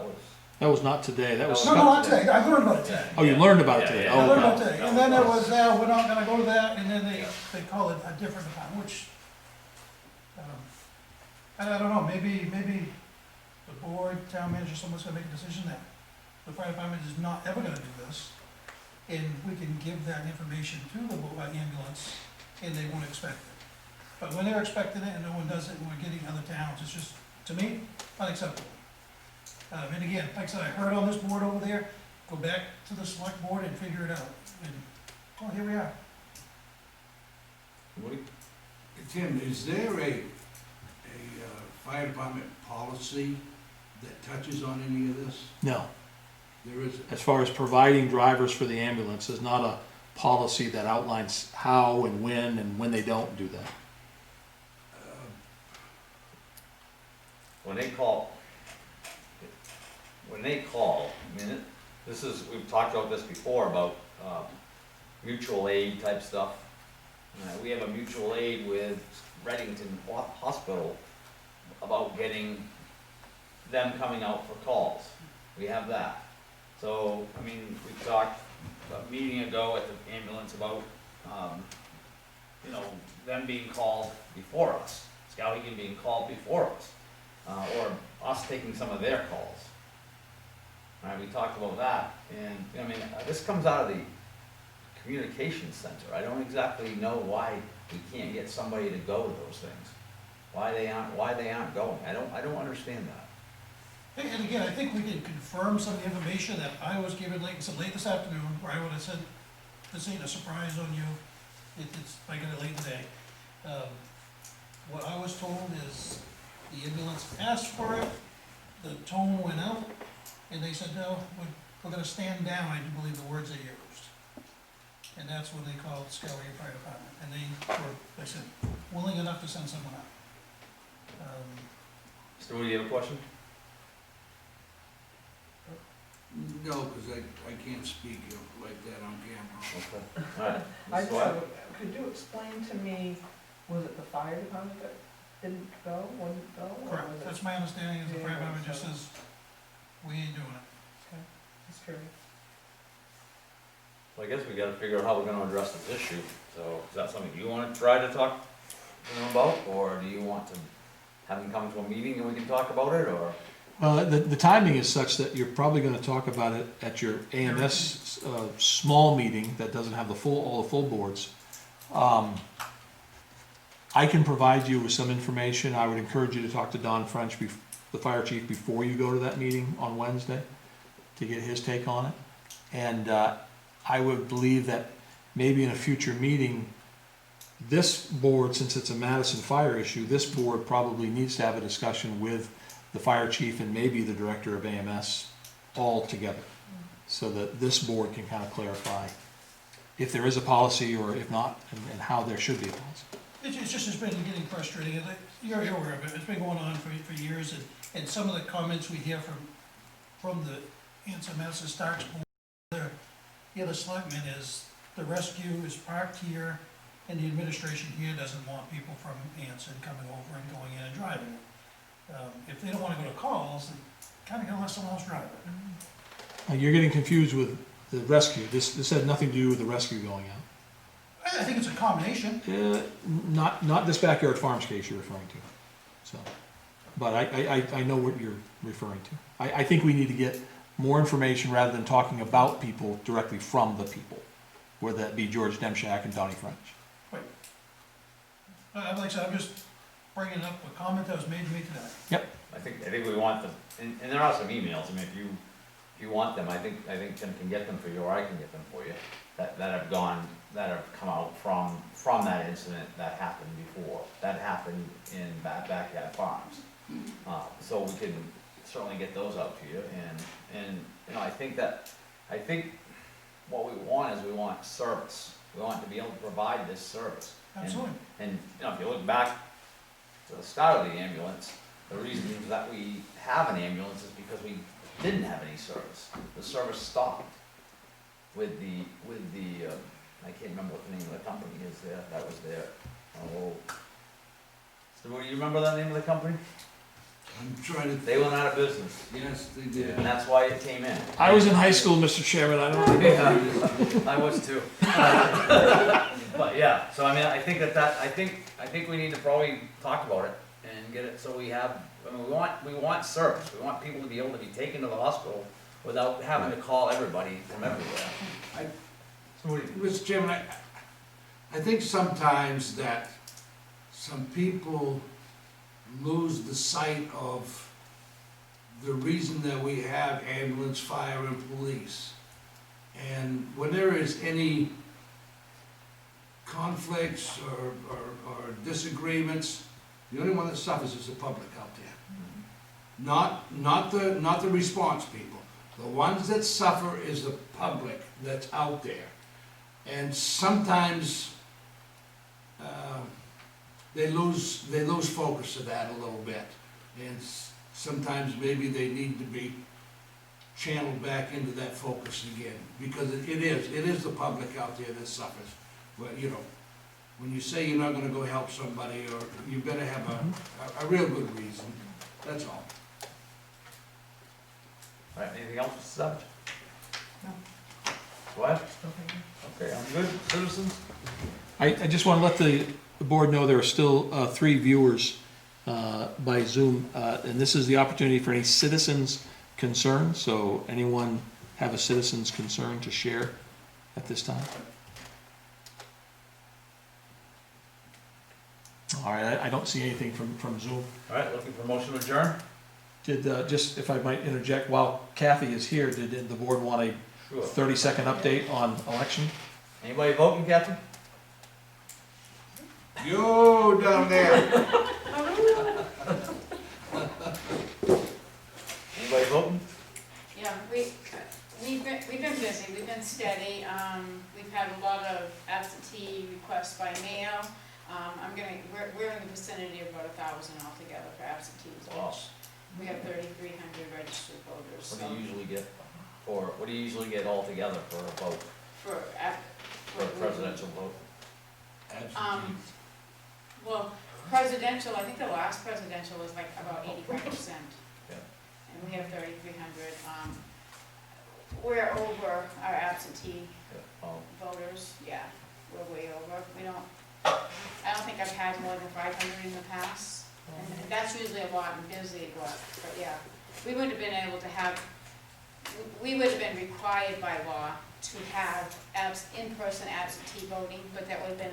was. That was not today, that was. No, not today, I learned about it today. Oh, you learned about it today? Yeah, Oh, I learned okay. about it today, and then it was, we're not gonna go to that, and then they call it a different department, which, I don't know, maybe the board, town manager, someone's gonna make a decision that the fire department is not ever gonna do this, and we can give that information to the ambulance, and they won't expect it. But when they're expecting it and no one does it, and we're getting other towns, it's just, to me, unacceptable. And again, like I said, I heard on this board over there, go back to the select board and figure it out, and, well, here we are. Woody? Tim, is there a fire department policy that touches on any of this? No, There isn't. as far as providing drivers for the ambulance, there's not a policy that outlines how and when they don't do that. When they call, I mean, we've talked about this before, about mutual aid type stuff. We have a mutual aid with Reddington Hospital about getting them coming out for calls. We have that. So, I mean, we talked a meeting ago at the ambulance about, them being called before us, Skowhegan being called before us, or us taking some of their calls. All right, we talked about that, and, I mean, this comes out of the communications center. I don't exactly know why we can't get somebody to go to those things. Why they aren't going. I don't understand that. And again, I think we can confirm some of the information that I was given late this afternoon, where I would have said, this ain't a surprise on you, I got it late today. What I was told is, the ambulance asked for it, the tone went out, and they said, no, we're gonna stand down, I do believe the words they used. And that's when they called Skowhegan Fire Department, and they were, they said, willing enough to send someone out. Mr. Woody, you have a question? No, because I can't speak like that on camera. Okay. All right. I Ms. just Swett? have could you explain to me, was it the fire department that didn't go, wouldn't go? or Correct, was it- that's my understanding, is the fire Yeah, department just so- says, we ain't doing it. Just curious. Well, I guess we gotta figure out how we're gonna address this issue. So, is that something you wanna try to talk to them about, or do you want to have them come to a meeting and we can talk about it, or? Well, the timing is such that you're probably gonna talk about it at your AMS, small meeting that doesn't have all the full boards. I can provide you with some information. I would encourage you to talk to Don French, the fire chief, before you go to that meeting on Wednesday, to get his take on it. And I would believe that maybe in a future meeting, this board, since it's a Madison fire issue, this board probably needs to have a discussion with the fire chief and maybe the director of AMS all together, so that this board can kind of clarify if there is a policy or if not, and how there should be a policy. It's been getting frustrating, and you're aware of it, it's been going on for years, and some of the comments we hear from the Anson Madison Starks board, the other selectmen, is the rescue is parked here, and the administration here doesn't want people from Anson coming over and going in and driving it. If they don't wanna go to calls, then kinda gotta let someone else drive it. You're getting confused with the rescue. This had nothing to do with the rescue going out. I think it's a combination. Not this Backyard Farms case you're referring to. So, but I know what you're referring to. I think we need to get more information rather than talking about people directly from the people, whether that be George Demchak and Donnie French. Right. Like I said, I'm just bringing up a comment that was made to me today. Yep. I think we want them, and there are some emails, I mean, if you want them, I think Tim can get them for you, or I can get them for you, that have gone that have come out from that incident that happened before, that happened in Backyard Farms. So we can certainly get those out to you, and, you know, I think what we want is we want service. We want to be able to provide this service. Absolutely. And, you know, if you look back to the start of the ambulance, the reason that we have an ambulance is because we didn't have any service. The service stopped with the, I can't remember what the name of the company is there, that was there. Oh, so, do you remember the name of the company? I'm trying to. They went out of business, Yes, they did. and that's why it came in. I was in high school, Mr. Chairman, I don't. Yeah, I was too. But yeah, so I mean, I think I think we need to probably talk about it and get it, so we have, I mean, we want service. We want people to be able to be taken to the hospital without having to call everybody from everywhere. Mr. Chairman, I think sometimes that some people lose the sight of the reason that we have ambulance, fire, and police. And when there is any conflicts or disagreements, the only one that suffers is the public out there. Not the response people. The ones that suffer is the public that's out there. And sometimes they lose focus of that a little bit. And sometimes maybe they need to be channeled back into that focus again. Because it is the public out there that suffers. Well, you know, when you say you're not gonna go help somebody, or you better have a real good reason, that's all. All right, anything else, Mr. Savage? No. What? Okay, I'm good. Citizens? I just want to let the board know there are still 3 viewers by Zoom, and this is the opportunity for any citizens' concerns. So anyone have a citizen's concern to share at this time? All right, I don't see anything from Zoom. All right, looking for motion to adjourn? Did, just if I might interject, while Kathy is here, did the board want a Sure. 30-second update on election? Anybody voting, Captain? Yo, down there. Anybody voting? Yeah, we've been busy, we've been steady, we've had a lot of absentee requests by mail. We're in the vicinity of about 1,000 altogether for absentees, Wow. which we have 3,300 registered voters, What so. do you usually get, or what do you usually get altogether for a vote, for a presidential vote? Well, presidential, I think the last presidential was like about 85%. Yeah. And we have 3,300. We're over our absentee voters, yeah, we're way over. I don't think I've had more than 500 in the past. And that's usually a lot and busy, but yeah. We would have been required by law to have in-person absentee voting, but that would have been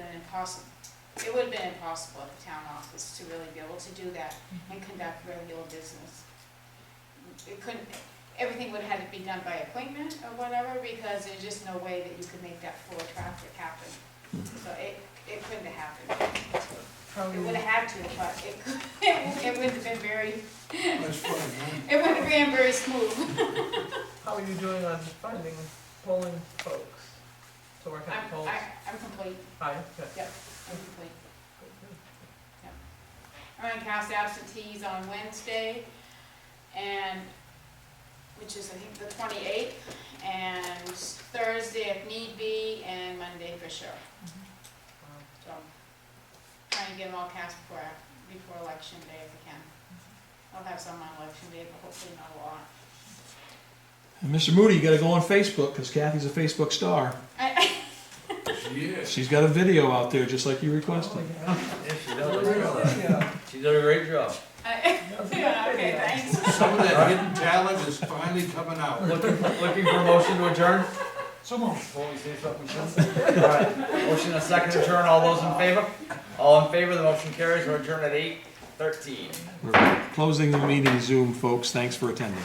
it would have been impossible at the town office to really be able to do that and conduct regular business. Everything would have had to be done by appointment or whatever, because there's just no way that you could make that flow of traffic happen. So it couldn't have happened. It would have had to, but it wouldn't have been very, That's fun, huh? it wouldn't have been very smooth. How are you doing on finding polling folks to work at the polls? I'm complete, Hi, good. yep, I'm complete. I'm gonna cast absentees on Wednesday, which is, I think, the 28th, and Thursday if need be, and Monday for sure. So, trying to get them all cast before election day if I can. I'll have some on election day, but hopefully not a lot. And Mr. Moody, you gotta go on Facebook, because Kathy's a Facebook star. Yeah. She's got a video out there, just like you requested. Yeah, she does a great job. She did a great job. Okay, thanks. Some of that hidden talent is finally coming out. Looking for a motion to adjourn? So moved. Before we say something, we shouldn't. All right, motion and a second to adjourn, all those in favor? All in favor, the motion carries, we're adjourned at 8:13. We're closing the meeting Zoom, folks. Thanks for attending.